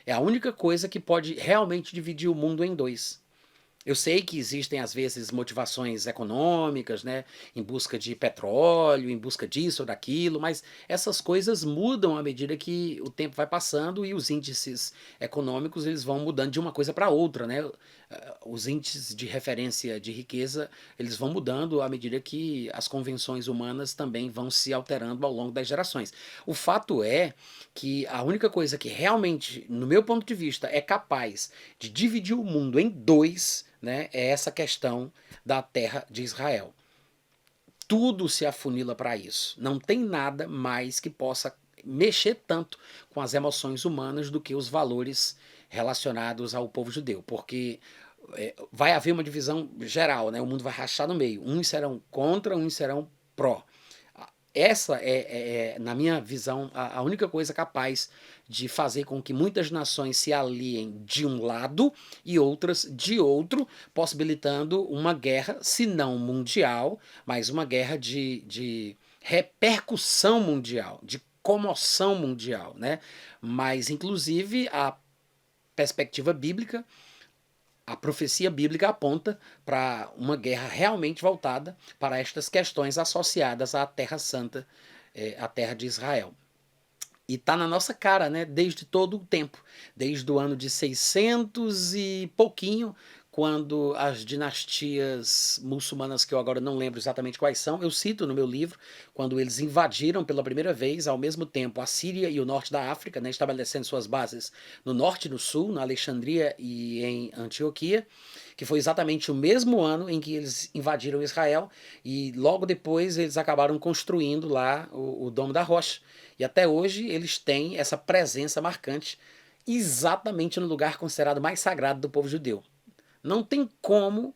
é a única coisa que pode realmente dividir o mundo em dois. Eu sei que existem, às vezes, motivações econômicas, né, em busca de petróleo, em busca disso ou daquilo, mas essas coisas mudam à medida que o tempo vai passando e os índices econômicos eles vão mudando de uma coisa para outra, né? Os índices de referência de riqueza eles vão mudando à medida que as convenções humanas também vão se alterando ao longo das gerações. O fato é que a única coisa que realmente, no meu ponto de vista, é capaz de dividir o mundo em dois, né, é essa questão da terra de Israel. Tudo se afunila para isso. Não tem nada mais que possa mexer tanto com as emoções humanas do que os valores relacionados ao povo judeu, porque vai haver uma divisão geral, né? O mundo vai rachar no meio. Uns serão contra, uns serão pró. essa na minha visão, a única coisa capaz de fazer com que muitas nações se aliem de um lado e outras de outro, possibilitando uma guerra, se não mundial, mas uma guerra de repercussão mundial, de comoção mundial, né? Mas, inclusive, a perspectiva bíblica, a profecia bíblica aponta para uma guerra realmente voltada para estas questões associadas à Terra Santa, à Terra de Israel. E está na nossa cara, né? Desde todo o tempo. Desde o ano de 600 e pouquinho, quando as dinastias muçulmanas, que eu agora não lembro exatamente quais são, eu cito no meu livro, quando eles invadiram pela primeira vez, ao mesmo tempo, a Síria e o norte da África, né, estabelecendo suas bases no norte e no sul, na Alexandria e em Antioquia, que foi exatamente o mesmo ano em que eles invadiram Israel, e logo depois eles acabaram construindo lá o Domo da Rocha. E até hoje eles têm essa presença marcante exatamente no lugar considerado mais sagrado do povo judeu. Não tem como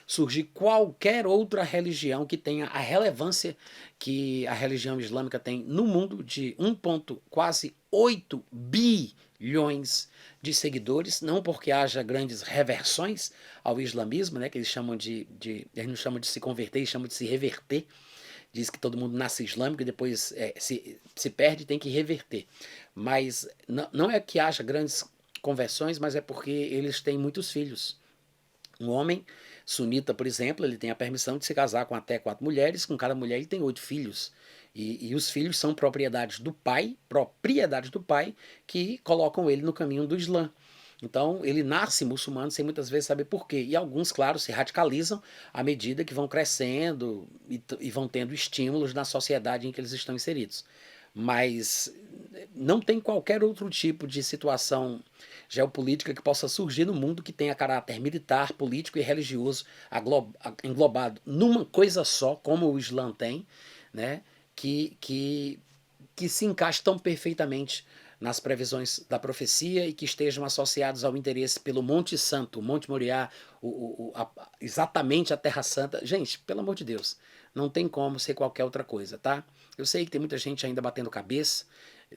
surgir qualquer outra religião que tenha a relevância que a religião islâmica tem no mundo, de quase 8 bilhões de seguidores, não porque haja grandes reversões ao islamismo, né, que eles chamam eles não chamam de se converter, eles chamam de se reverter. Diz que todo mundo nasce islâmico e depois se perde e tem que reverter. Mas não é que haja grandes conversões, mas é porque eles têm muitos filhos. Um homem sunita, por exemplo, ele tem a permissão de se casar com até 4 mulheres, com cada mulher ele tem 8 filhos. E os filhos são propriedades do pai, que colocam ele no caminho do Islã. Então, ele nasce muçulmano sem muitas vezes saber por quê. E alguns, claro, se radicalizam à medida que vão crescendo e vão tendo estímulos na sociedade em que eles estão inseridos. Mas não tem qualquer outro tipo de situação geopolítica que possa surgir no mundo que tenha caráter militar, político e religioso englobado numa coisa só, como o Islã tem, né? Que se encaixe tão perfeitamente nas previsões da profecia e que estejam associados ao interesse pelo Monte Santo, o Monte Moriá, exatamente a Terra Santa. Gente, pelo amor de Deus, não tem como ser qualquer outra coisa, tá? Eu sei que tem muita gente ainda batendo cabeça,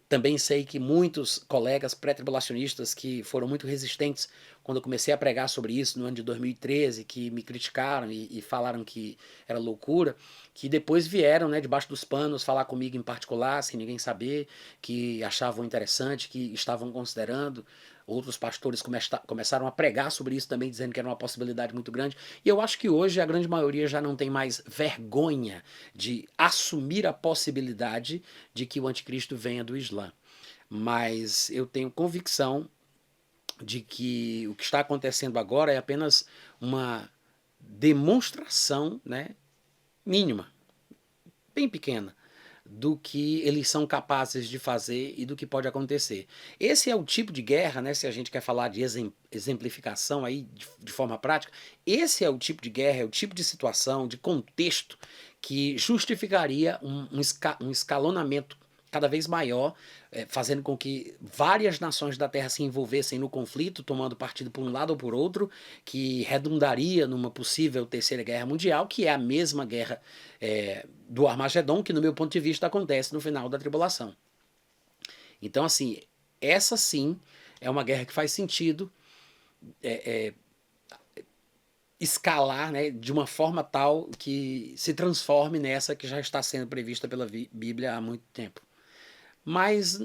também sei que muitos colegas pré-tribulacionistas que foram muito resistentes quando eu comecei a pregar sobre isso no ano de 2013, que me criticaram e falaram que era loucura, que depois vieram, né, debaixo dos panos falar comigo em particular, sem ninguém saber, que achavam interessante, que estavam considerando. Outros pastores começaram a pregar sobre isso também, dizendo que era uma possibilidade muito grande. E eu acho que hoje a grande maioria já não tem mais vergonha de assumir a possibilidade de que o anticristo venha do Islã. Mas eu tenho convicção de que o que está acontecendo agora é apenas uma demonstração, né, mínima, bem pequena, do que eles são capazes de fazer e do que pode acontecer. Esse é o tipo de guerra, né, se a gente quer falar de exemplificação aí de forma prática, esse é o tipo de guerra, é o tipo de situação, de contexto que justificaria um escalonamento cada vez maior, fazendo com que várias nações da Terra se envolvessem no conflito, tomando partido por um lado ou por outro, que redundaria numa possível terceira guerra mundial, que é a mesma guerra do Armagedon, que no meu ponto de vista acontece no final da tribulação. Então, assim, essa sim é uma guerra que faz sentido escalar, né, de uma forma tal que se transforme nessa que já está sendo prevista pela Bíblia há muito tempo. Mas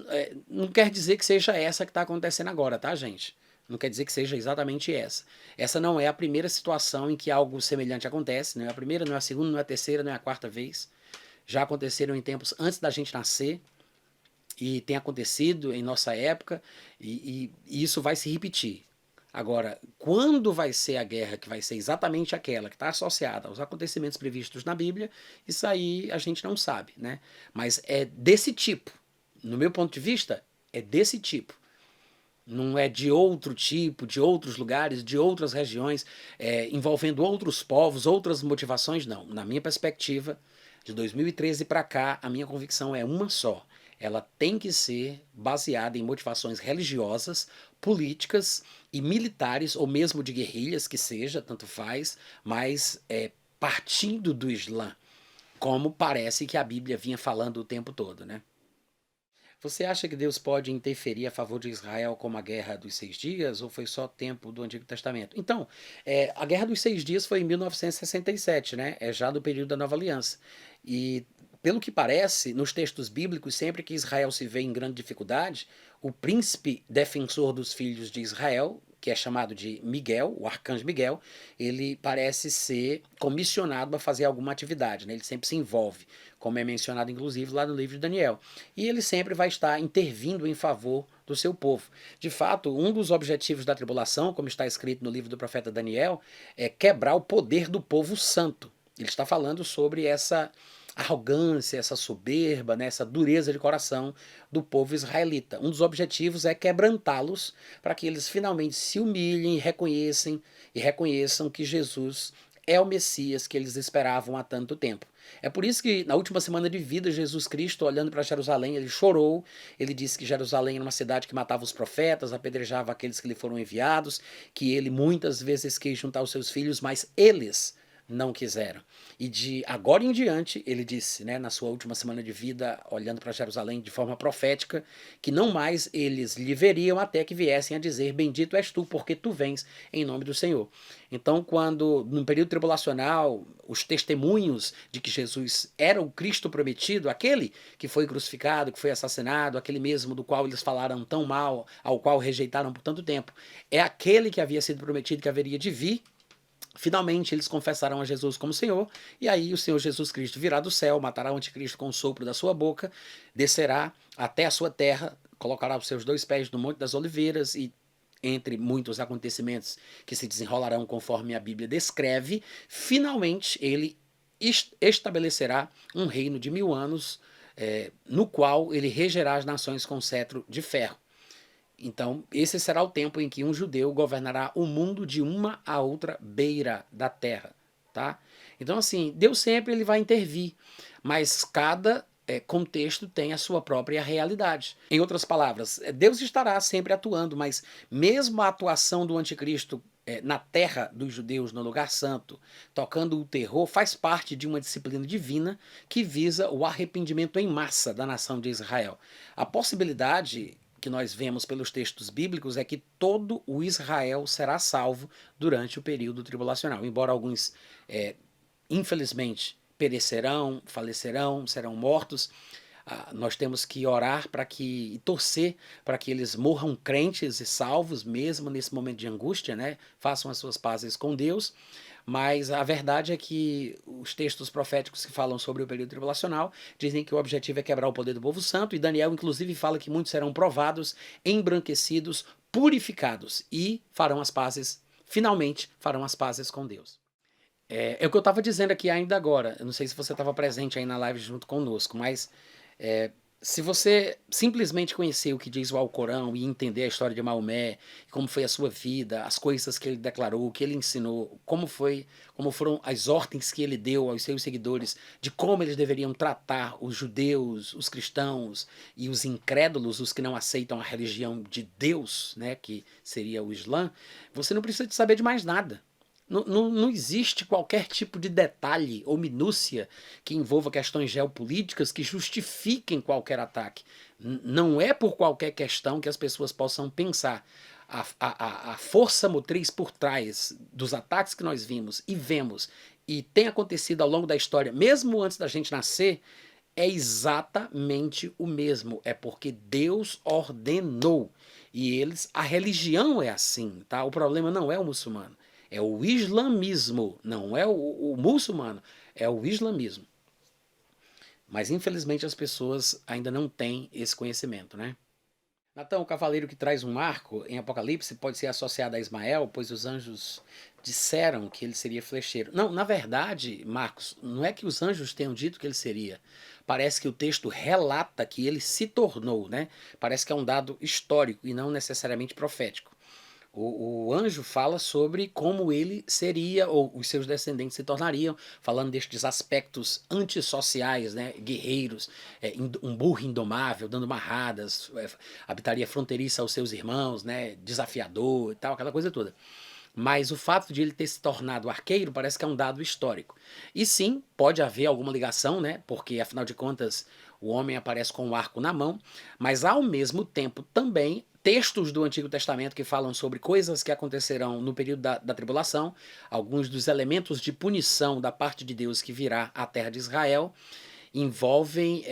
não quer dizer que seja essa que está acontecendo agora, tá, gente? Não quer dizer que seja exatamente essa. Essa não é a primeira situação em que algo semelhante acontece. Não é a primeira, não é a segunda, não é a terceira, não é a quarta vez. Já aconteceram em tempos antes da gente nascer. E tem acontecido em nossa época. E isso vai se repetir. Agora, quando vai ser a guerra que vai ser exatamente aquela que está associada aos acontecimentos previstos na Bíblia, isso aí a gente não sabe, né? Mas é desse tipo. No meu ponto de vista, é desse tipo. Não é de outro tipo, de outros lugares, de outras regiões, envolvendo outros povos, outras motivações, não. Na minha perspectiva, de 2013 para cá, a minha convicção é uma só. Ela tem que ser baseada em motivações religiosas, políticas e militares, ou mesmo de guerrilhas, que seja, tanto faz, mas partindo do Islã. como parece que a Bíblia vinha falando o tempo todo, né? Você acha que Deus pode interferir a favor de Israel como a Guerra dos Seis Dias, ou foi só tempo do Antigo Testamento? Então, a Guerra dos Seis Dias foi em 1967, né? É já do período da Nova Aliança. E, pelo que parece, nos textos bíblicos, sempre que Israel se vê em grande dificuldade, o príncipe defensor dos filhos de Israel, que é chamado de Miguel, o arcanjo Miguel, ele parece ser comissionado a fazer alguma atividade, né? Ele sempre se envolve, como é mencionado inclusive lá no livro de Daniel. E ele sempre vai estar intervindo em favor do seu povo. De fato, um dos objetivos da tribulação, como está escrito no livro do profeta Daniel, é quebrar o poder do povo santo. Ele está falando sobre essa arrogância, essa soberba, né, essa dureza de coração do povo israelita. Um dos objetivos é quebrantá-los para que eles finalmente se humilhem e reconheçam que Jesus é o Messias que eles esperavam há tanto tempo. É por isso que na última semana de vida, Jesus Cristo, olhando para Jerusalém, ele chorou. Ele disse que Jerusalém era uma cidade que matava os profetas, apedrejava aqueles que lhe foram enviados, que ele muitas vezes quis juntar os seus filhos, mas eles não quiseram. E de agora em diante, ele disse, né, na sua última semana de vida, olhando para Jerusalém de forma profética, que não mais eles lhe veriam até que viessem a dizer: bendito és tu, porque tu vens em nome do Senhor. Então, quando no período tribulacional, os testemunhos de que Jesus era o Cristo prometido, aquele que foi crucificado, que foi assassinado, aquele mesmo do qual eles falaram tão mal, ao qual rejeitaram por tanto tempo, é aquele que havia sido prometido que haveria de vir. Finalmente eles confessarão a Jesus como Senhor, e aí o Senhor Jesus Cristo virá do céu, matará o anticristo com o sopro da sua boca, descerá até a sua terra, colocará os seus dois pés no Monte das Oliveiras e, entre muitos acontecimentos que se desenrolarão conforme a Bíblia descreve, finalmente ele estabelecerá um reino de 1000 anos, no qual ele regerá as nações com cetro de ferro. Então, esse será o tempo em que um judeu governará o mundo de uma a outra beira da terra, tá? Então, assim, Deus sempre ele vai intervir, mas cada contexto tem a sua própria realidade. Em outras palavras, Deus estará sempre atuando, mas mesmo a atuação do anticristo na terra dos judeus, no lugar santo, tocando o terror, faz parte de uma disciplina divina que visa o arrependimento em massa da nação de Israel. A possibilidade que nós vemos pelos textos bíblicos é que todo o Israel será salvo durante o período tribulacional. Embora alguns, infelizmente, perecerão, falecerão, serão mortos, nós temos que orar e torcer para que eles morram crentes e salvos, mesmo nesse momento de angústia, né? Façam as suas pazes com Deus. Mas a verdade é que os textos proféticos que falam sobre o período tribulacional dizem que o objetivo é quebrar o poder do povo santo, e Daniel inclusive fala que muitos serão provados, embranquecidos, purificados e farão as pazes, finalmente farão as pazes com Deus. É o que eu estava dizendo aqui ainda agora. Eu não sei se você estava presente aí na live junto conosco, mas se você simplesmente conhecer o que diz o Alcorão e entender a história de Maomé, como foi a sua vida, as coisas que ele declarou, o que ele ensinou, como foram as ordens que ele deu aos seus seguidores de como eles deveriam tratar os judeus, os cristãos e os incrédulos, os que não aceitam a religião de Deus, né, que seria o Islã, você não precisa de saber de mais nada. Não existe qualquer tipo de detalhe ou minúcia que envolva questões geopolíticas que justifiquem qualquer ataque. Não é por qualquer questão que as pessoas possam pensar. A força motriz por trás dos ataques que nós vimos e vemos e tem acontecido ao longo da história, mesmo antes da gente nascer, é exatamente o mesmo. É porque Deus ordenou. E a religião é assim, tá? O problema não é o muçulmano. É o islamismo, não é o muçulmano, é o islamismo. Mas infelizmente as pessoas ainda não têm esse conhecimento, né? Natan, o cavaleiro que traz um arco em Apocalipse pode ser associado a Ismael, pois os anjos disseram que ele seria flecheiro. Não, na verdade, Marcos, não é que os anjos tenham dito que ele seria. Parece que o texto relata que ele se tornou, né? Parece que é um dado histórico e não necessariamente profético. O anjo fala sobre como ele seria, ou os seus descendentes se tornariam, falando destes aspectos antissociais, né, guerreiros, um burro indomável, dando marradas, habitaria fronteiriça aos seus irmãos, né, desafiador e tal, aquela coisa toda. mas o fato de ele ter se tornado arqueiro parece que é um dado histórico. E sim, pode haver alguma ligação, né? Porque afinal de contas o homem aparece com o arco na mão, mas ao mesmo tempo também textos do Antigo Testamento que falam sobre coisas que acontecerão no período da tribulação, alguns dos elementos de punição da parte de Deus que virá à terra de Israel, envolvem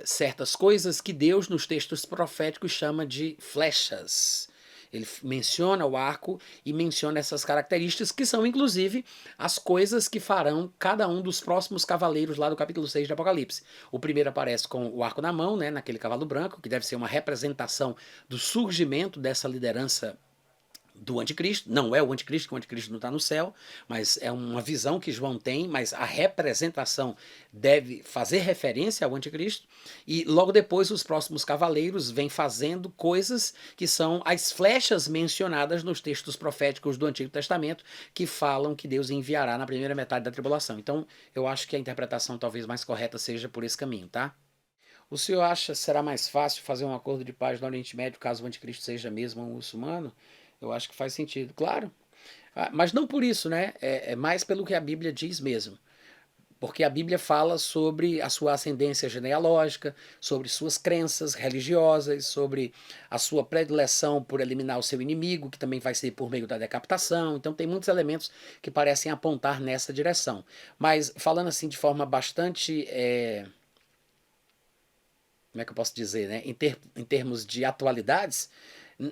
certas coisas que Deus nos textos proféticos chama de flechas. Ele menciona o arco e menciona essas características que são inclusive as coisas que farão cada um dos próximos cavaleiros lá do capítulo 6 de Apocalipse. O primeiro aparece com o arco na mão, né, naquele cavalo branco, que deve ser uma representação do surgimento dessa liderança do anticristo. Não é o anticristo, que o anticristo não está no céu, mas é uma visão que João tem, mas a representação deve fazer referência ao anticristo, e logo depois os próximos cavaleiros vêm fazendo coisas que são as flechas mencionadas nos textos proféticos do Antigo Testamento, que falam que Deus enviará na primeira metade da tribulação. Então eu acho que a interpretação talvez mais correta seja por esse caminho, tá? O senhor acha que será mais fácil fazer um acordo de paz no Oriente Médio caso o anticristo seja mesmo um muçulmano? Eu acho que faz sentido, claro. Mas não por isso, né? É mais pelo que a Bíblia diz mesmo. Porque a Bíblia fala sobre a sua ascendência genealógica, sobre suas crenças religiosas, sobre a sua predileção por eliminar o seu inimigo, que também vai ser por meio da decapitação. Então tem muitos elementos que parecem apontar nessa direção. Mas falando assim de forma bastante... como é que eu posso dizer, né? Em termos de atualidades,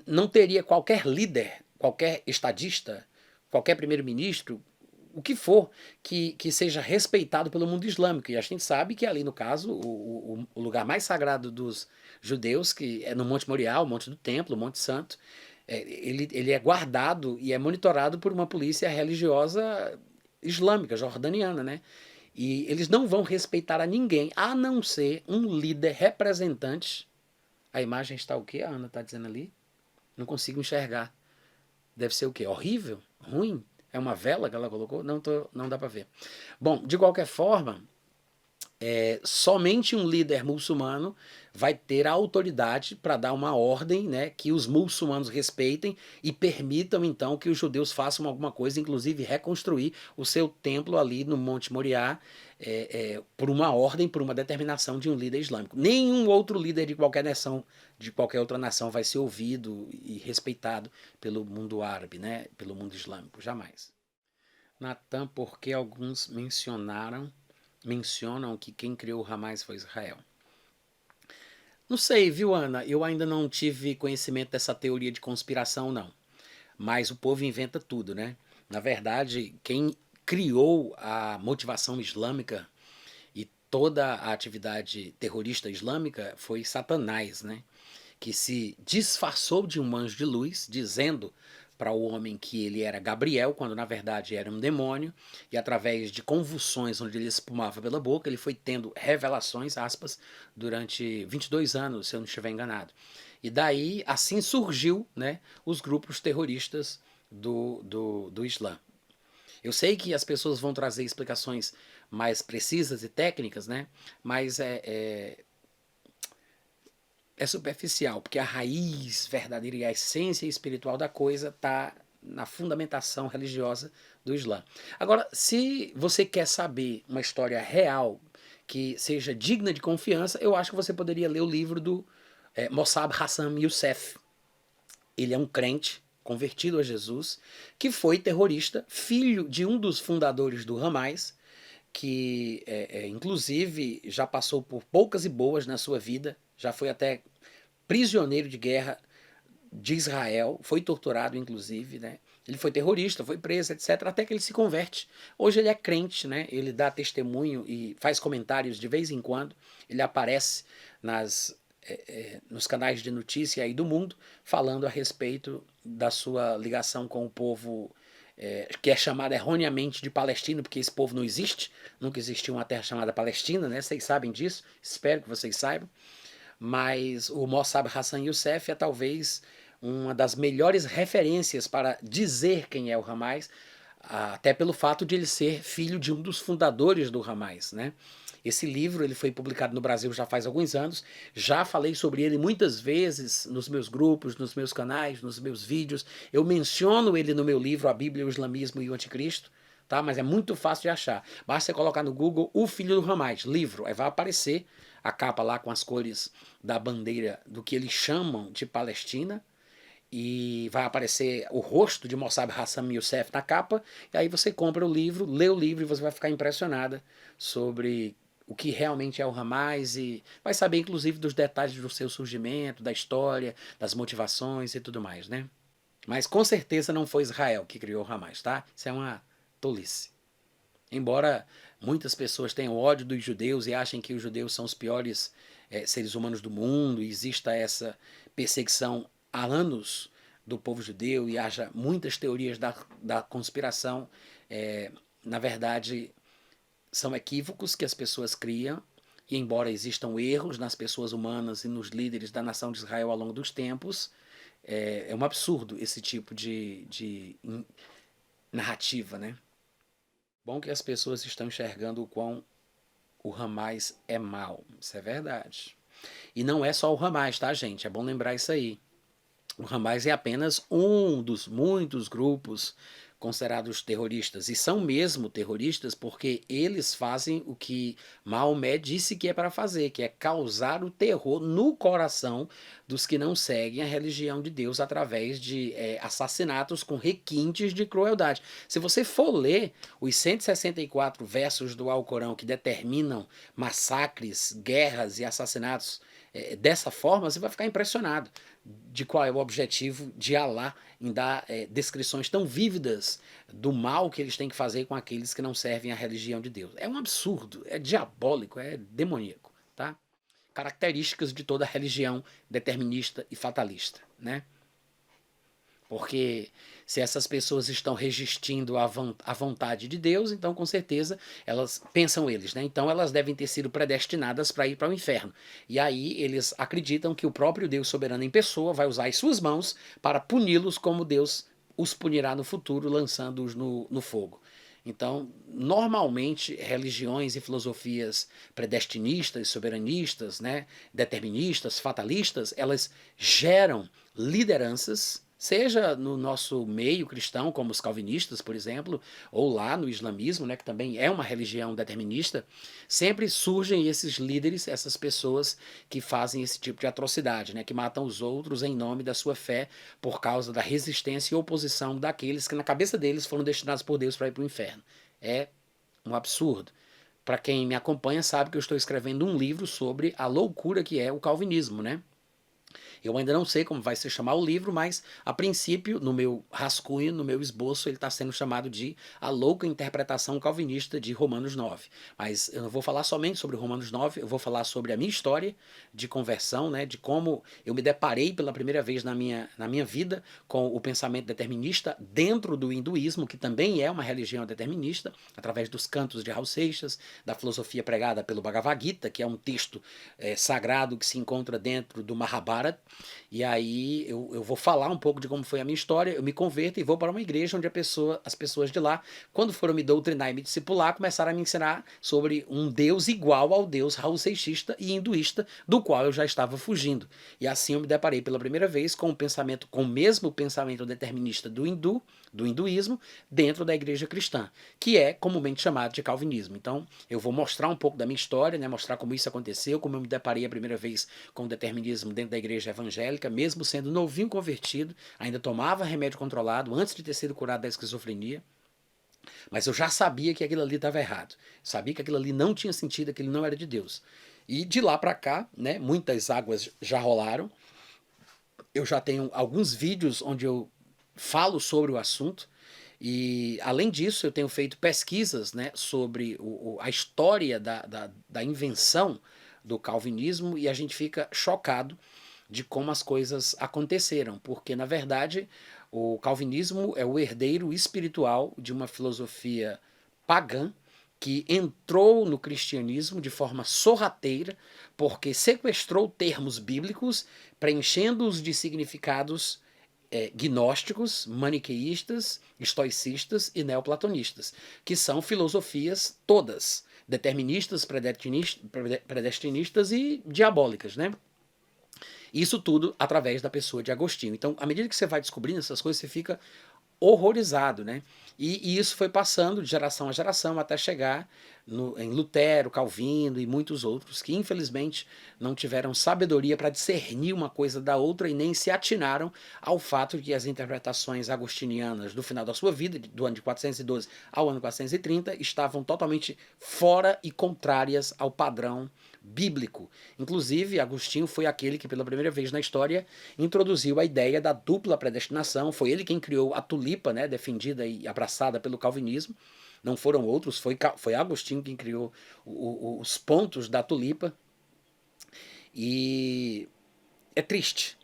não teria qualquer líder, qualquer estadista, qualquer primeiro-ministro, o que for, que seja respeitado pelo mundo islâmico. E a gente sabe que ali, no caso, o lugar mais sagrado dos judeus, que é no Monte Moriá, o Monte do Templo, o Monte Santo, ele é guardado e é monitorado por uma polícia religiosa islâmica, jordaniana, né? E eles não vão respeitar a ninguém, a não ser um líder representante. A imagem está o quê? A Ana está dizendo ali. Não consigo enxergar. Deve ser o quê? Horrível? Ruim? É uma vela que ela colocou? Não dá para ver. Bom, de qualquer forma, somente um líder muçulmano vai ter a autoridade para dar uma ordem, né, que os muçulmanos respeitem e permitam então que os judeus façam alguma coisa, inclusive reconstruir o seu templo ali no Monte Moriá, por uma ordem, por uma determinação de um líder islâmico. Nenhum outro líder de qualquer nação, de qualquer outra nação, vai ser ouvido e respeitado pelo mundo árabe, né, pelo mundo islâmico, jamais. Natan, porque alguns mencionam que quem criou o Hamas foi Israel. Não sei, viu, Ana? Eu ainda não tive conhecimento dessa teoria de conspiração, não. Mas o povo inventa tudo, né? Na verdade, quem criou a motivação islâmica e toda a atividade terrorista islâmica foi Satanás, né? Que se disfarçou de um anjo de luz, dizendo para o homem que ele era Gabriel, quando na verdade era um demônio, e através de convulsões onde ele espumava pela boca, ele foi tendo revelações, aspas, durante 22 anos, se eu não estiver enganado. E daí, assim surgiu, né, os grupos terroristas do Islã. Eu sei que as pessoas vão trazer explicações mais precisas e técnicas, né, mas é superficial, porque a raiz verdadeira e a essência espiritual da coisa está na fundamentação religiosa do Islã. Agora, se você quer saber uma história real que seja digna de confiança, eu acho que você poderia ler o livro do Mossab Hassan Youssef. Ele é um crente convertido a Jesus, que foi terrorista, filho de um dos fundadores do Hamas, que inclusive já passou por poucas e boas na sua vida, já foi até prisioneiro de guerra de Israel, foi torturado inclusive, né? Ele foi terrorista, foi preso, etc, até que ele se converte. Hoje ele é crente, né? Ele dá testemunho e faz comentários de vez em quando, ele aparece nos canais de notícia aí do mundo, falando a respeito da sua ligação com o povo que é chamado erroneamente de palestino, porque esse povo não existe, nunca existiu uma terra chamada Palestina, né? Vocês sabem disso, espero que vocês saibam. Mas o Mossab Hassan Youssef é talvez uma das melhores referências para dizer quem é o Hamas, até pelo fato de ele ser filho de um dos fundadores do Ramais, né? Esse livro ele foi publicado no Brasil já faz alguns anos, já falei sobre ele muitas vezes nos meus grupos, nos meus canais, nos meus vídeos. Eu menciono ele no meu livro A Bíblia, o Islamismo e o Anticristo, tá? Mas é muito fácil de achar. Basta você colocar no Google O Filho do Ramais, livro, aí vai aparecer a capa lá com as cores da bandeira do que eles chamam de Palestina, e vai aparecer o rosto de Mossab Hassan Youssef na capa, e aí você compra o livro, lê o livro e você vai ficar impressionada sobre o que realmente é o Hamas e vai saber inclusive dos detalhes do seu surgimento, da história, das motivações e tudo mais, né? Mas com certeza não foi Israel que criou o Hamas, tá? Isso é uma tolice. Embora muitas pessoas tenham ódio dos judeus e achem que os judeus são os piores seres humanos do mundo, e exista essa perseguição há anos do povo judeu e haja muitas teorias da conspiração, na verdade são equívocos que as pessoas criam, e embora existam erros nas pessoas humanas e nos líderes da nação de Israel ao longo dos tempos, é um absurdo esse tipo de narrativa, né? Bom que as pessoas estão enxergando o quão o Hamas é mau. Isso é verdade. E não é só o Hamas, tá, gente? É bom lembrar isso aí. O Hamas é apenas um dos muitos grupos considerados terroristas. E são mesmo terroristas porque eles fazem o que Maomé disse que é para fazer, que é causar o terror no coração dos que não seguem a religião de Deus através de assassinatos com requintes de crueldade. Se você for ler os 164 versos do Alcorão que determinam massacres, guerras e assassinatos dessa forma, você vai ficar impressionado de qual é o objetivo de Alá em dar descrições tão vívidas do mal que eles têm que fazer com aqueles que não servem à religião de Deus. É um absurdo, é diabólico, é demoníaco, tá? Características de toda religião determinista e fatalista, né? Porque se essas pessoas estão resistindo à vontade de Deus, então com certeza elas pensam eles, né? Então elas devem ter sido predestinadas para ir para o inferno. E aí eles acreditam que o próprio Deus soberano em pessoa vai usar as suas mãos para puni-los como Deus os punirá no futuro, lançando-os no fogo. Então, normalmente, religiões e filosofias predestinistas, soberanistas, né, deterministas, fatalistas, elas geram lideranças, seja no nosso meio cristão, como os calvinistas, por exemplo, ou lá no islamismo, né, que também é uma religião determinista, sempre surgem esses líderes, essas pessoas que fazem esse tipo de atrocidade, né, que matam os outros em nome da sua fé por causa da resistência e oposição daqueles que na cabeça deles foram destinados por Deus para ir para o inferno. É um absurdo. Para quem me acompanha sabe que eu estou escrevendo um livro sobre a loucura que é o calvinismo, né? Eu ainda não sei como vai se chamar o livro, mas a princípio, no meu rascunho, no meu esboço, ele está sendo chamado de A Louca Interpretação Calvinista de Romanos 9. Mas eu não vou falar somente sobre Romanos 9, eu vou falar sobre a minha história de conversão, né, de como eu me deparei pela primeira vez na minha vida com o pensamento determinista dentro do hinduísmo, que também é uma religião determinista, através dos cantos de Raul Seixas, da filosofia pregada pelo Bhagavad Gita, que é um texto sagrado que se encontra dentro do Mahabharata. E aí eu vou falar um pouco de como foi a minha história, eu me converto e vou para uma igreja onde as pessoas de lá, quando foram me doutrinar e me discipular, começaram a me ensinar sobre um Deus igual ao Deus Raul Seixista e hinduísta, do qual eu já estava fugindo. E assim eu me deparei pela primeira vez com o mesmo pensamento determinista do hinduísmo, dentro da igreja cristã, que é comumente chamado de calvinismo. Então, eu vou mostrar um pouco da minha história, né, mostrar como isso aconteceu, como eu me deparei a primeira vez com o determinismo dentro da igreja evangélica, mesmo sendo novinho convertido, ainda tomava remédio controlado antes de ter sido curado da esquizofrenia. Mas eu já sabia que aquilo ali estava errado. Sabia que aquilo ali não tinha sentido, aquilo não era de Deus. E de lá para cá, né, muitas águas já rolaram. Eu já tenho alguns vídeos onde eu falo sobre o assunto. E, além disso, eu tenho feito pesquisas, né, sobre a história da invenção do calvinismo, e a gente fica chocado de como as coisas aconteceram, porque, na verdade, o calvinismo é o herdeiro espiritual de uma filosofia pagã que entrou no cristianismo de forma sorrateira, porque sequestrou termos bíblicos, preenchendo-os de significados gnósticos, maniqueístas, estoicistas e neoplatonistas, que são filosofias todas deterministas, predestinistas e diabólicas, né? Isso tudo através da pessoa de Agostinho. Então, à medida que você vai descobrindo essas coisas, você fica horrorizado, né? E isso foi passando de geração a geração até chegar em Lutero, Calvino e muitos outros que infelizmente não tiveram sabedoria para discernir uma coisa da outra e nem se atinaram ao fato de que as interpretações agostinianas do final da sua vida, do ano de 412 ao ano 430, estavam totalmente fora e contrárias ao padrão bíblico. Inclusive, Agostinho foi aquele que pela primeira vez na história introduziu a ideia da dupla predestinação. Foi ele quem criou a tulipa, né, defendida e abraçada pelo calvinismo. Não foram outros, foi Agostinho quem criou os pontos da tulipa. E é triste,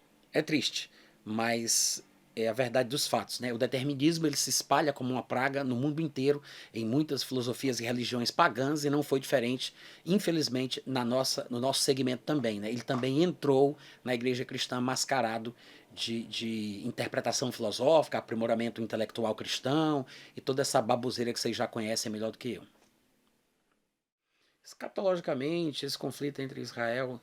mas é a verdade dos fatos, né? O determinismo ele se espalha como uma praga no mundo inteiro, em muitas filosofias e religiões pagãs, e não foi diferente, infelizmente, no nosso segmento também, né? Ele também entrou na igreja cristã mascarado de interpretação filosófica, aprimoramento intelectual cristão e toda essa baboseira que vocês já conhecem melhor do que eu. Escatologicamente, esse conflito entre Israel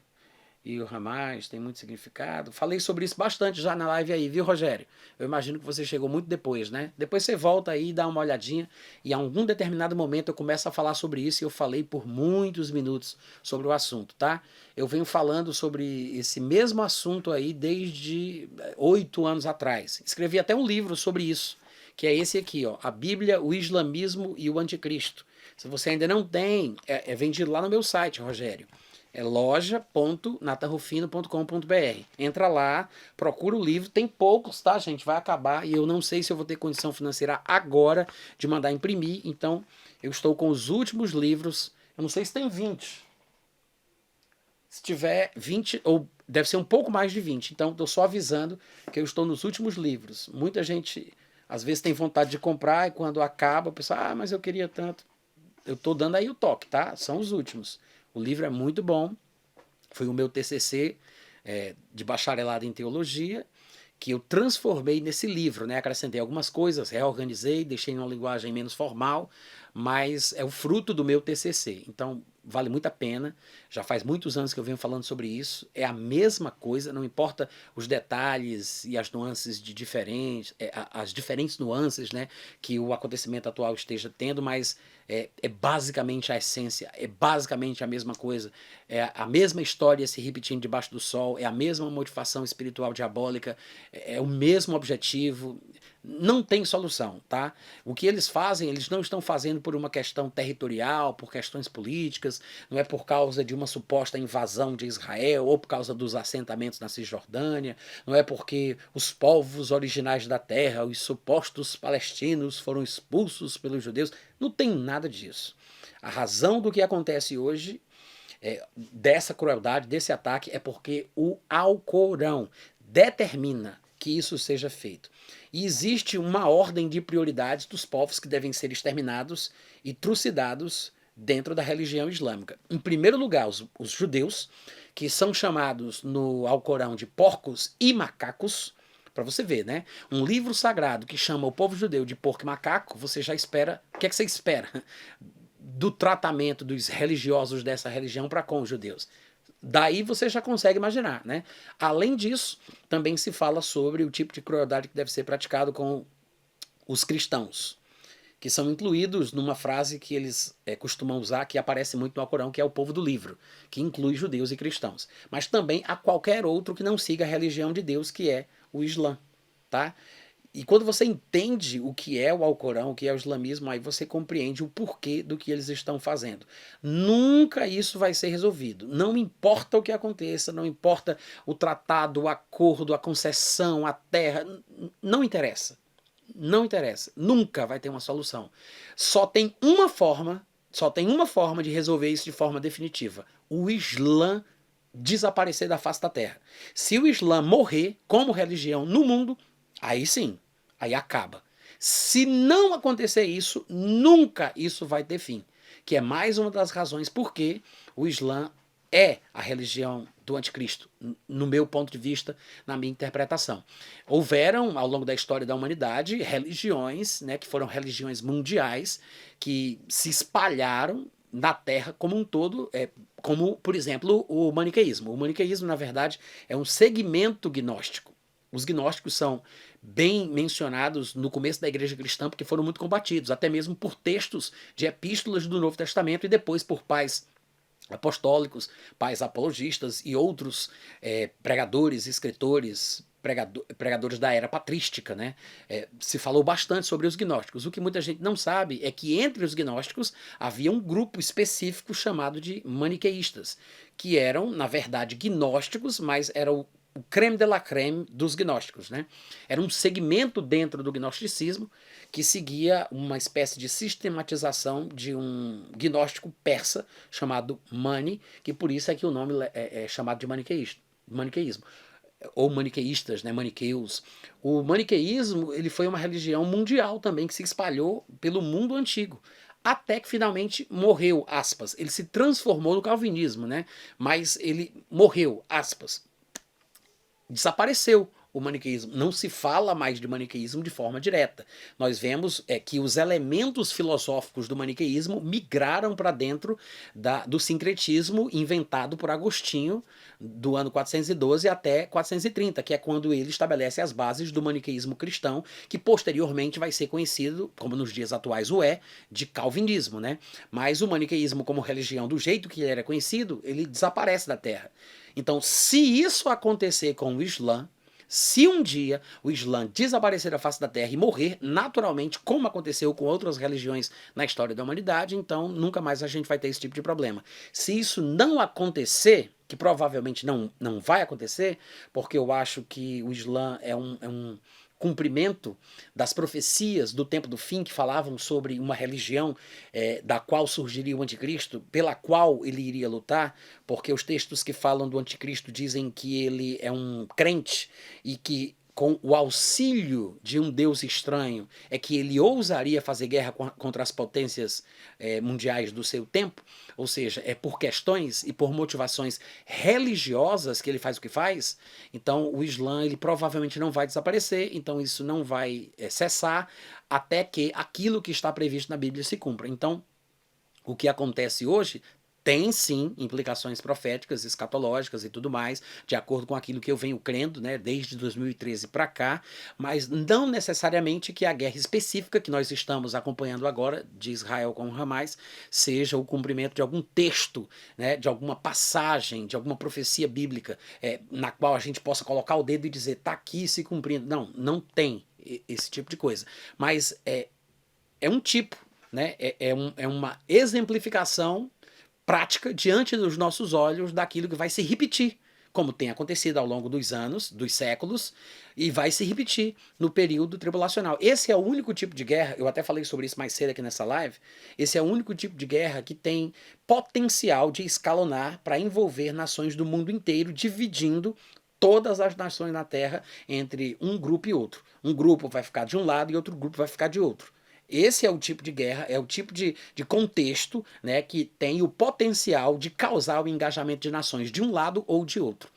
e o Hamas tem muito significado. Falei sobre isso bastante já na live aí, viu, Rogério? Eu imagino que você chegou muito depois, né? Depois você volta aí e dá uma olhadinha e a algum determinado momento eu começo a falar sobre isso e eu falei por muitos minutos sobre o assunto, tá? Eu venho falando sobre esse mesmo assunto aí desde 8 anos atrás. Escrevi até um livro sobre isso, que é esse aqui, ó, A Bíblia, o Islamismo e o Anticristo. Se você ainda não tem, é vendido lá no meu site, Rogério. É loja.natarrufino.com.br. Entra lá, procura o livro. Tem poucos, tá, gente? Vai acabar. E eu não sei se eu vou ter condição financeira agora de mandar imprimir. Então, eu estou com os últimos livros. Eu não sei se tem 20. Se tiver 20, ou deve ser um pouco mais de 20. Então, estou só avisando que eu estou nos últimos livros. Muita gente, às vezes, tem vontade de comprar e quando acaba, a pessoa, mas eu queria tanto. Eu estou dando aí o toque, tá? São os últimos. O livro é muito bom, foi o meu TCC de bacharelado em teologia, que eu transformei nesse livro, né? Acrescentei algumas coisas, reorganizei, deixei numa linguagem menos formal, mas é o fruto do meu TCC. Então, vale muito a pena. Já faz muitos anos que eu venho falando sobre isso. É a mesma coisa, não importa os detalhes e as nuances de as diferentes nuances, né, que o acontecimento atual esteja tendo, mas é basicamente a essência, é basicamente a mesma coisa. É a mesma história se repetindo debaixo do sol, é a mesma motivação espiritual diabólica, é o mesmo objetivo. Não tem solução, tá? O que eles fazem, eles não estão fazendo por uma questão territorial, por questões políticas, não é por causa de uma suposta invasão de Israel ou por causa dos assentamentos na Cisjordânia, não é porque os povos originais da terra, os supostos palestinos foram expulsos pelos judeus, não tem nada disso. A razão do que acontece hoje, dessa crueldade, desse ataque, é porque o Alcorão determina que isso seja feito. E existe uma ordem de prioridades dos povos que devem ser exterminados e trucidados dentro da religião islâmica. Em primeiro lugar, os judeus, que são chamados no Alcorão de porcos e macacos, para você ver, né? Um livro sagrado que chama o povo judeu de porco e macaco, você já espera. O que é que você espera do tratamento dos religiosos dessa religião para com os judeus? Daí você já consegue imaginar, né? Além disso, também se fala sobre o tipo de crueldade que deve ser praticado com os cristãos, que são incluídos numa frase que eles costumam usar, que aparece muito no Alcorão, que é o povo do livro, que inclui judeus e cristãos. Mas também a qualquer outro que não siga a religião de Deus, que é o Islã, tá? E quando você entende o que é o Alcorão, o que é o islamismo, aí você compreende o porquê do que eles estão fazendo. Nunca isso vai ser resolvido. Não importa o que aconteça, não importa o tratado, o acordo, a concessão, a terra, não interessa. Não interessa. Nunca vai ter uma solução. Só tem uma forma de resolver isso de forma definitiva. O Islã desaparecer da face da terra. Se o Islã morrer como religião no mundo, aí sim, aí acaba. Se não acontecer isso, nunca isso vai ter fim. Que é mais uma das razões por que o Islã é a religião do anticristo, no meu ponto de vista, na minha interpretação. Houveram, ao longo da história da humanidade, religiões, né, que foram religiões mundiais, que se espalharam na Terra como um todo, como, por exemplo, o maniqueísmo. O maniqueísmo, na verdade, é um segmento gnóstico. Os gnósticos são bem mencionados no começo da igreja cristã, porque foram muito combatidos, até mesmo por textos de epístolas do Novo Testamento e depois por pais apostólicos, pais apologistas e outros pregadores, escritores, pregadores da era patrística, né? Se falou bastante sobre os gnósticos. O que muita gente não sabe é que entre os gnósticos havia um grupo específico chamado de maniqueístas, que eram, na verdade, gnósticos, mas era o creme de la creme dos gnósticos, né? Era um segmento dentro do gnosticismo que seguia uma espécie de sistematização de um gnóstico persa chamado Mani, que por isso é que o nome é chamado de maniqueísmo, ou maniqueístas, né, maniqueus. O maniqueísmo, ele foi uma religião mundial também que se espalhou pelo mundo antigo, até que finalmente morreu, aspas. Ele se transformou no calvinismo, né? Mas ele morreu, aspas. Desapareceu o maniqueísmo. Não se fala mais de maniqueísmo de forma direta. Nós vemos que os elementos filosóficos do maniqueísmo migraram para dentro do sincretismo inventado por Agostinho do ano 412 até 430, que é quando ele estabelece as bases do maniqueísmo cristão, que posteriormente vai ser conhecido, como nos dias atuais de calvinismo, né? Mas o maniqueísmo como religião, do jeito que ele era conhecido, ele desaparece da Terra. Então, se isso acontecer com o Islã, se um dia o Islã desaparecer da face da Terra e morrer naturalmente, como aconteceu com outras religiões na história da humanidade, então nunca mais a gente vai ter esse tipo de problema. Se isso não acontecer, que provavelmente não vai acontecer, porque eu acho que o Islã é um cumprimento das profecias do tempo do fim que falavam sobre uma religião da qual surgiria o anticristo, pela qual ele iria lutar, porque os textos que falam do anticristo dizem que ele é um crente e que com o auxílio de um Deus estranho é que ele ousaria fazer guerra contra as potências mundiais do seu tempo, ou seja, é por questões e por motivações religiosas que ele faz o que faz. Então o Islã ele provavelmente não vai desaparecer, então isso não vai cessar até que aquilo que está previsto na Bíblia se cumpra. Então o que acontece hoje tem sim implicações proféticas, escatológicas e tudo mais, de acordo com aquilo que eu venho crendo, né, desde 2013 para cá, mas não necessariamente que a guerra específica que nós estamos acompanhando agora, de Israel com Hamas, seja o cumprimento de algum texto, né, de alguma passagem, de alguma profecia bíblica, na qual a gente possa colocar o dedo e dizer, está aqui se cumprindo. Não tem esse tipo de coisa. Mas é um tipo, né, é uma exemplificação prática diante dos nossos olhos daquilo que vai se repetir, como tem acontecido ao longo dos anos, dos séculos, e vai se repetir no período tribulacional. Esse é o único tipo de guerra, eu até falei sobre isso mais cedo aqui nessa live, esse é o único tipo de guerra que tem potencial de escalonar para envolver nações do mundo inteiro, dividindo todas as nações na Terra entre um grupo e outro. Um grupo vai ficar de um lado e outro grupo vai ficar de outro. Esse é o tipo de guerra, é o tipo de contexto, né, que tem o potencial de causar o engajamento de nações de um lado ou de outro.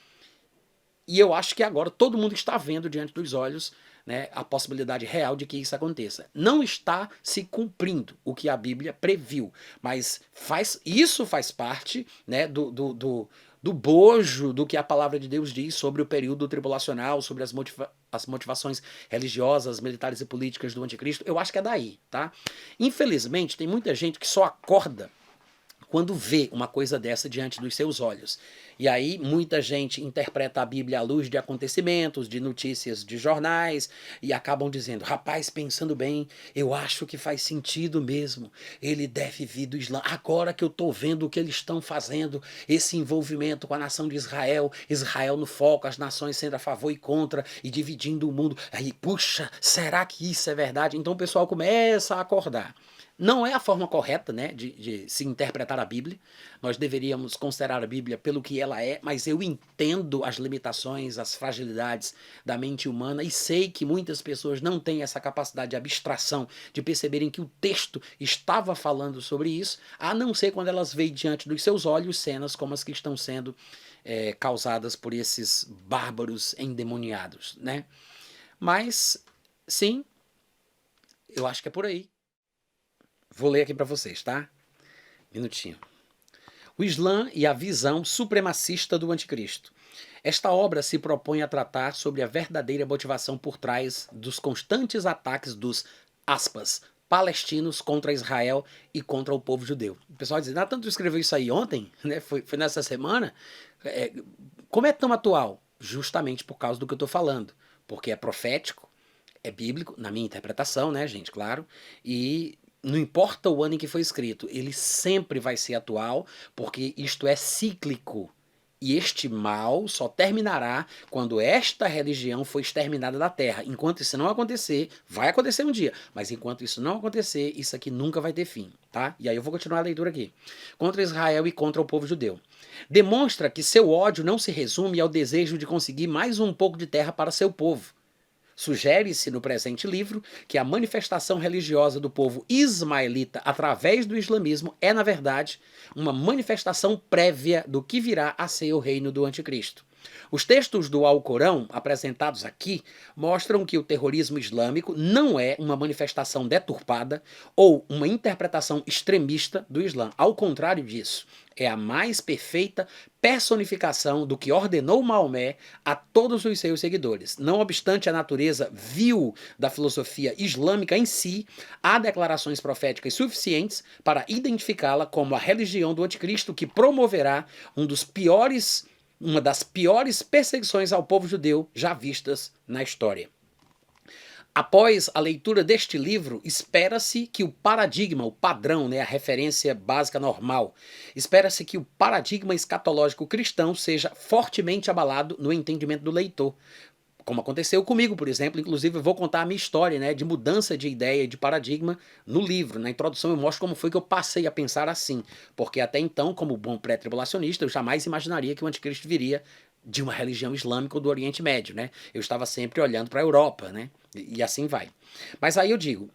E eu acho que agora todo mundo está vendo diante dos olhos, né, a possibilidade real de que isso aconteça. Não está se cumprindo o que a Bíblia previu, mas isso faz parte, né, do bojo do que a palavra de Deus diz sobre o período tribulacional, sobre as motivações religiosas, militares e políticas do anticristo. Eu acho que é daí, tá? Infelizmente, tem muita gente que só acorda quando vê uma coisa dessa diante dos seus olhos. E aí muita gente interpreta a Bíblia à luz de acontecimentos, de notícias de jornais, e acabam dizendo, rapaz, pensando bem, eu acho que faz sentido mesmo, ele deve vir do Islã. Agora que eu estou vendo o que eles estão fazendo, esse envolvimento com a nação de Israel, Israel no foco, as nações sendo a favor e contra, e dividindo o mundo. Aí, puxa, será que isso é verdade? Então o pessoal começa a acordar. Não é a forma correta, né, de se interpretar a Bíblia. Nós deveríamos considerar a Bíblia pelo que ela é, mas eu entendo as limitações, as fragilidades da mente humana e sei que muitas pessoas não têm essa capacidade de abstração, de perceberem que o texto estava falando sobre isso, a não ser quando elas veem diante dos seus olhos cenas como as que estão sendo causadas por esses bárbaros endemoniados, né? Mas, sim, eu acho que é por aí. Vou ler aqui para vocês, tá? Minutinho. O Islã e a visão supremacista do anticristo. Esta obra se propõe a tratar sobre a verdadeira motivação por trás dos constantes ataques dos, aspas, palestinos contra Israel e contra o povo judeu. O pessoal diz, tanto escreveu isso aí ontem, né? Foi nessa semana. Como é tão atual? Justamente por causa do que eu estou falando. Porque é profético, é bíblico, na minha interpretação, né, gente, claro, e não importa o ano em que foi escrito, ele sempre vai ser atual, porque isto é cíclico. E este mal só terminará quando esta religião for exterminada da terra. Enquanto isso não acontecer, vai acontecer um dia, mas enquanto isso não acontecer, isso aqui nunca vai ter fim, tá? E aí eu vou continuar a leitura aqui. Contra Israel e contra o povo judeu. Demonstra que seu ódio não se resume ao desejo de conseguir mais um pouco de terra para seu povo. Sugere-se no presente livro que a manifestação religiosa do povo ismaelita através do islamismo é, na verdade, uma manifestação prévia do que virá a ser o reino do anticristo. Os textos do Alcorão apresentados aqui mostram que o terrorismo islâmico não é uma manifestação deturpada ou uma interpretação extremista do Islã. Ao contrário disso, é a mais perfeita personificação do que ordenou Maomé a todos os seus seguidores. Não obstante a natureza vil da filosofia islâmica em si, há declarações proféticas suficientes para identificá-la como a religião do anticristo que promoverá uma das piores perseguições ao povo judeu já vistas na história. Após a leitura deste livro, espera-se que o paradigma, o padrão, né, a referência básica normal, espera-se que o paradigma escatológico cristão seja fortemente abalado no entendimento do leitor. Como aconteceu comigo, por exemplo, inclusive eu vou contar a minha história, né, de mudança de ideia e de paradigma no livro. Na introdução eu mostro como foi que eu passei a pensar assim, porque até então, como bom pré-tribulacionista, eu jamais imaginaria que o anticristo viria de uma religião islâmica ou do Oriente Médio, né? Eu estava sempre olhando para a Europa, né? E assim vai. Mas aí eu digo,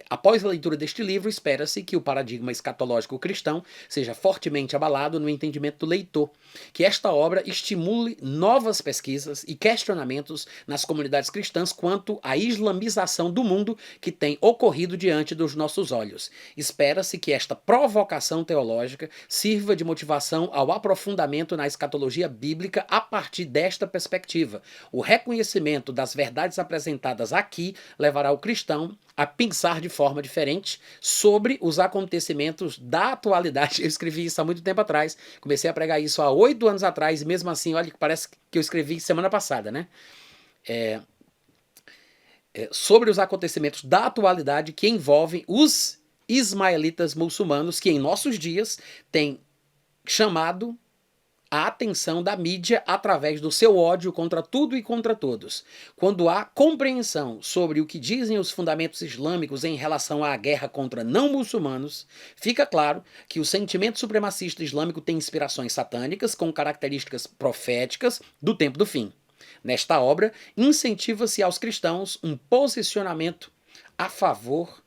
após a leitura deste livro, espera-se que o paradigma escatológico cristão seja fortemente abalado no entendimento do leitor, que esta obra estimule novas pesquisas e questionamentos nas comunidades cristãs quanto à islamização do mundo que tem ocorrido diante dos nossos olhos. Espera-se que esta provocação teológica sirva de motivação ao aprofundamento na escatologia bíblica a partir desta perspectiva. O reconhecimento das verdades apresentadas aqui levará o cristão a pensar de forma diferente sobre os acontecimentos da atualidade. Eu escrevi isso há muito tempo atrás, comecei a pregar isso há 8 anos atrás, e mesmo assim, olha, parece que eu escrevi semana passada, né? Sobre os acontecimentos da atualidade que envolvem os ismaelitas muçulmanos, que em nossos dias têm chamado a atenção da mídia através do seu ódio contra tudo e contra todos. Quando há compreensão sobre o que dizem os fundamentos islâmicos em relação à guerra contra não muçulmanos, fica claro que o sentimento supremacista islâmico tem inspirações satânicas com características proféticas do tempo do fim. Nesta obra, incentiva-se aos cristãos um posicionamento a favor...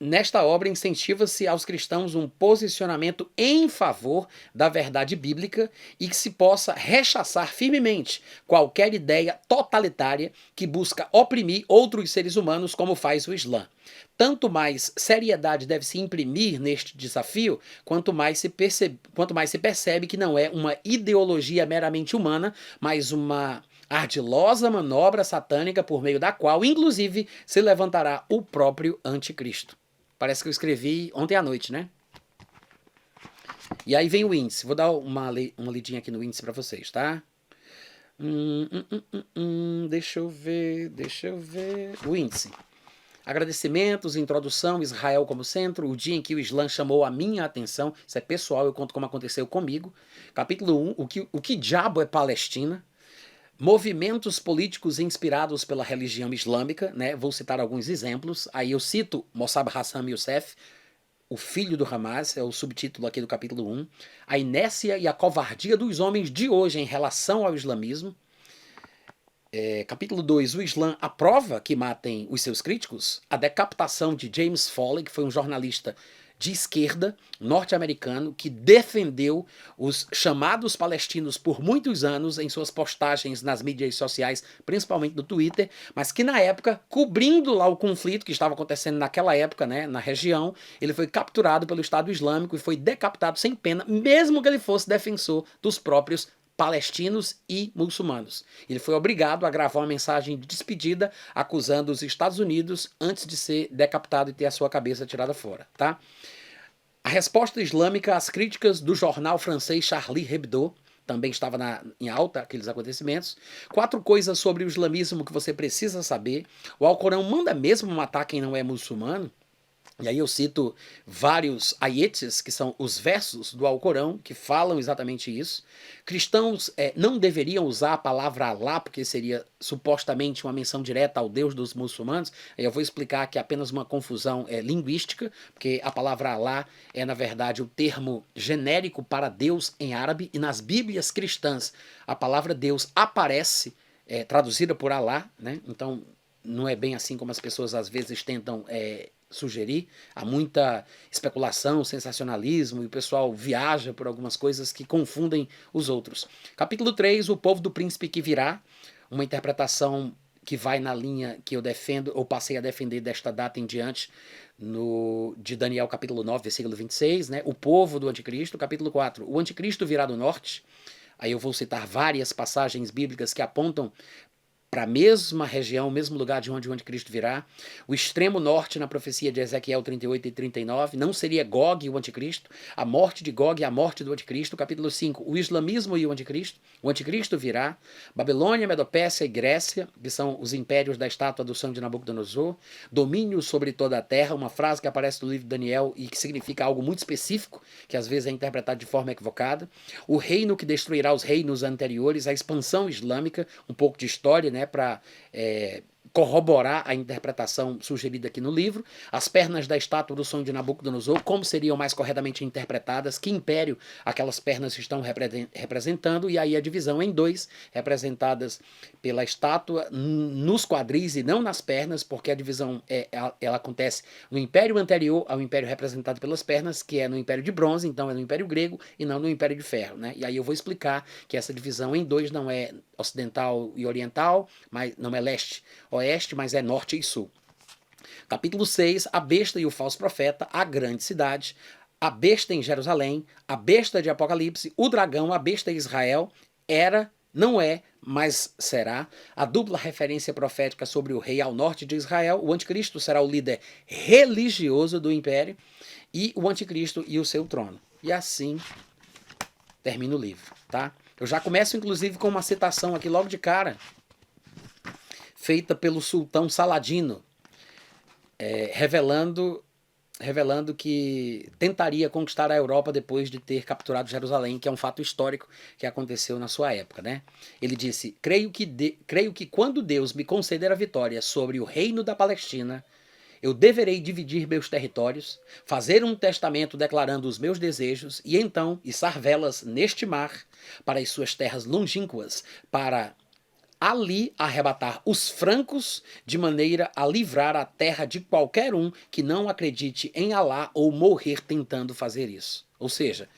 Nesta obra, incentiva-se aos cristãos um posicionamento em favor da verdade bíblica e que se possa rechaçar firmemente qualquer ideia totalitária que busca oprimir outros seres humanos, como faz o Islã. Tanto mais seriedade deve se imprimir neste desafio, quanto mais se percebe que não é uma ideologia meramente humana, mas uma ardilosa manobra satânica por meio da qual, inclusive, se levantará o próprio anticristo. Parece que eu escrevi ontem à noite, né? E aí vem o índice. Vou dar uma lidinha aqui no índice para vocês, tá? Deixa eu ver. O índice. Agradecimentos, introdução, Israel como centro, o dia em que o Islã chamou a minha atenção. Isso é pessoal, eu conto como aconteceu comigo. Capítulo 1, o que diabo é Palestina? Movimentos políticos inspirados pela religião islâmica, né? Vou citar alguns exemplos. Aí eu cito Mossab Hassan Youssef, o filho do Hamas, é o subtítulo aqui do capítulo 1. A inércia e a covardia dos homens de hoje em relação ao islamismo. Capítulo 2, o Islã aprova que matem os seus críticos. A decapitação de James Foley, que foi um jornalista de esquerda norte-americano que defendeu os chamados palestinos por muitos anos em suas postagens nas mídias sociais, principalmente no Twitter, mas que na época, cobrindo lá o conflito que estava acontecendo naquela época, né, na região, ele foi capturado pelo Estado Islâmico e foi decapitado sem pena, mesmo que ele fosse defensor dos próprios palestinos e muçulmanos. Ele foi obrigado a gravar uma mensagem de despedida acusando os Estados Unidos antes de ser decapitado e ter a sua cabeça tirada fora, tá? A resposta islâmica às críticas do jornal francês Charlie Hebdo também estava em alta aqueles acontecimentos. 4 coisas sobre o islamismo que você precisa saber. O Alcorão manda mesmo matar quem não é muçulmano? E aí eu cito vários ayetes, que são os versos do Alcorão, que falam exatamente isso. Cristãos não deveriam usar a palavra Alá, porque seria supostamente uma menção direta ao Deus dos muçulmanos. Aí eu vou explicar que é apenas uma confusão linguística, porque a palavra Alá é, na verdade, o termo genérico para Deus em árabe, e nas Bíblias cristãs a palavra Deus aparece traduzida por Alá, né? Então não é bem assim como as pessoas às vezes tentam sugerir. Há muita especulação, sensacionalismo, e o pessoal viaja por algumas coisas que confundem os outros. Capítulo 3, o povo do príncipe que virá, uma interpretação que vai na linha que eu defendo, ou passei a defender desta data em diante, de Daniel capítulo 9, versículo 26, né? O povo do anticristo. Capítulo 4, o anticristo virá do norte. Aí eu vou citar várias passagens bíblicas que apontam para a mesma região, o mesmo lugar de onde o anticristo virá. O extremo norte, na profecia de Ezequiel 38 e 39, não seria Gog o anticristo, a morte de Gog e a morte do anticristo. Capítulo 5, o islamismo e o anticristo virá. Babilônia, Medopécia e Grécia, que são os impérios da estátua do sonho de Nabucodonosor. Domínio sobre toda a terra, uma frase que aparece no livro de Daniel e que significa algo muito específico, que às vezes é interpretado de forma equivocada. O reino que destruirá os reinos anteriores, a expansão islâmica, um pouco de história, né, para corroborar a interpretação sugerida aqui no livro. As pernas da estátua do sonho de Nabucodonosor, como seriam mais corretamente interpretadas, que império aquelas pernas estão representando, e aí a divisão em 2, representadas pela estátua nos quadris e não nas pernas, porque a divisão ela acontece no império anterior ao império representado pelas pernas, que é no império de bronze, então é no império grego e não no império de ferro, né? E aí eu vou explicar que essa divisão em 2 não é ocidental e oriental, mas não é leste-oeste, mas é norte e sul. Capítulo 6, a besta e o falso profeta, a grande cidade, a besta em Jerusalém, a besta de Apocalipse, o dragão, a besta em Israel, era, não é, mas será, a dupla referência profética sobre o rei ao norte de Israel. O anticristo será o líder religioso do império, e o anticristo e o seu trono. E assim termina o livro, tá? Eu já começo, inclusive, com uma citação aqui logo de cara, feita pelo sultão Saladino, revelando que tentaria conquistar a Europa depois de ter capturado Jerusalém, que é um fato histórico que aconteceu na sua época, né? Ele disse: creio que quando Deus me conceder a vitória sobre o reino da Palestina, eu deverei dividir meus territórios, fazer um testamento declarando os meus desejos e então içar velas neste mar para as suas terras longínquas, para ali arrebatar os francos, de maneira a livrar a terra de qualquer um que não acredite em Alá ou morrer tentando fazer isso. Ou seja,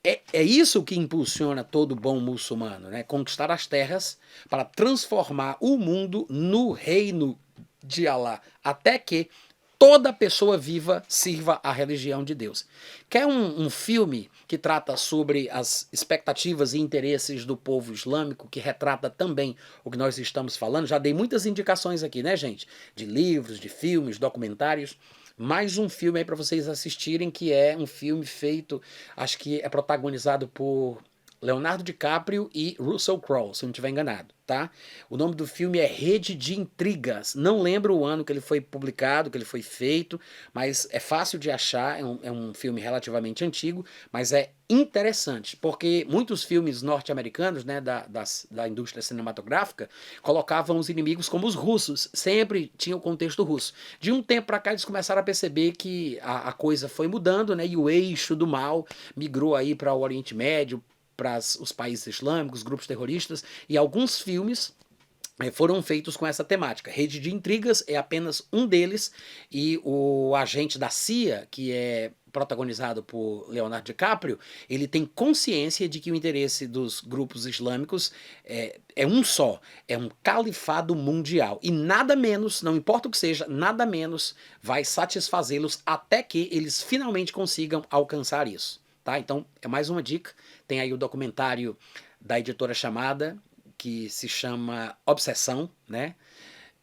é isso que impulsiona todo bom muçulmano, né? Conquistar as terras para transformar o mundo no reino de Alá, até que toda pessoa viva sirva a religião de Deus. Quer um filme que trata sobre as expectativas e interesses do povo islâmico, que retrata também o que nós estamos falando? Já dei muitas indicações aqui, né, gente? De livros, de filmes, documentários. Mais um filme aí para vocês assistirem, que é um filme feito, acho que é protagonizado por Leonardo DiCaprio e Russell Crowe, se eu não estiver enganado, tá? O nome do filme é Rede de Intrigas. Não lembro o ano que ele foi publicado, que ele foi feito, mas é fácil de achar, é um filme relativamente antigo, mas é interessante, porque muitos filmes norte-americanos, né, da indústria cinematográfica, colocavam os inimigos como os russos, sempre tinha o contexto russo. De um tempo para cá eles começaram a perceber que a coisa foi mudando, né, e o eixo do mal migrou aí para o Oriente Médio, para os países islâmicos, grupos terroristas, e alguns filmes foram feitos com essa temática. Rede de Intrigas é apenas um deles, e o agente da CIA, que é protagonizado por Leonardo DiCaprio, ele tem consciência de que o interesse dos grupos islâmicos é um só, é um califado mundial. E nada menos, não importa o que seja, nada menos vai satisfazê-los até que eles finalmente consigam alcançar isso. Tá? Então, é mais uma dica. Tem aí o documentário da editora Chamada, que se chama Obsessão, né?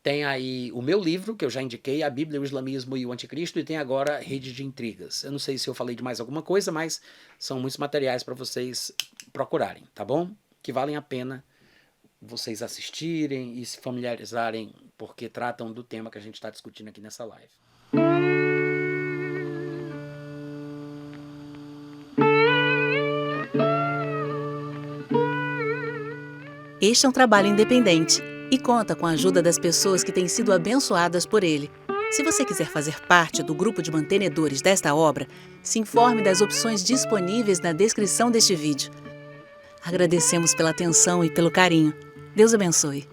Tem aí o meu livro, que eu já indiquei, A Bíblia, o Islamismo e o Anticristo, e tem agora Rede de Intrigas. Eu não sei se eu falei de mais alguma coisa, mas são muitos materiais para vocês procurarem, tá bom? Que valem a pena vocês assistirem e se familiarizarem, porque tratam do tema que a gente está discutindo aqui nessa live. Este é um trabalho independente e conta com a ajuda das pessoas que têm sido abençoadas por ele. Se você quiser fazer parte do grupo de mantenedores desta obra, se informe das opções disponíveis na descrição deste vídeo. Agradecemos pela atenção e pelo carinho. Deus abençoe.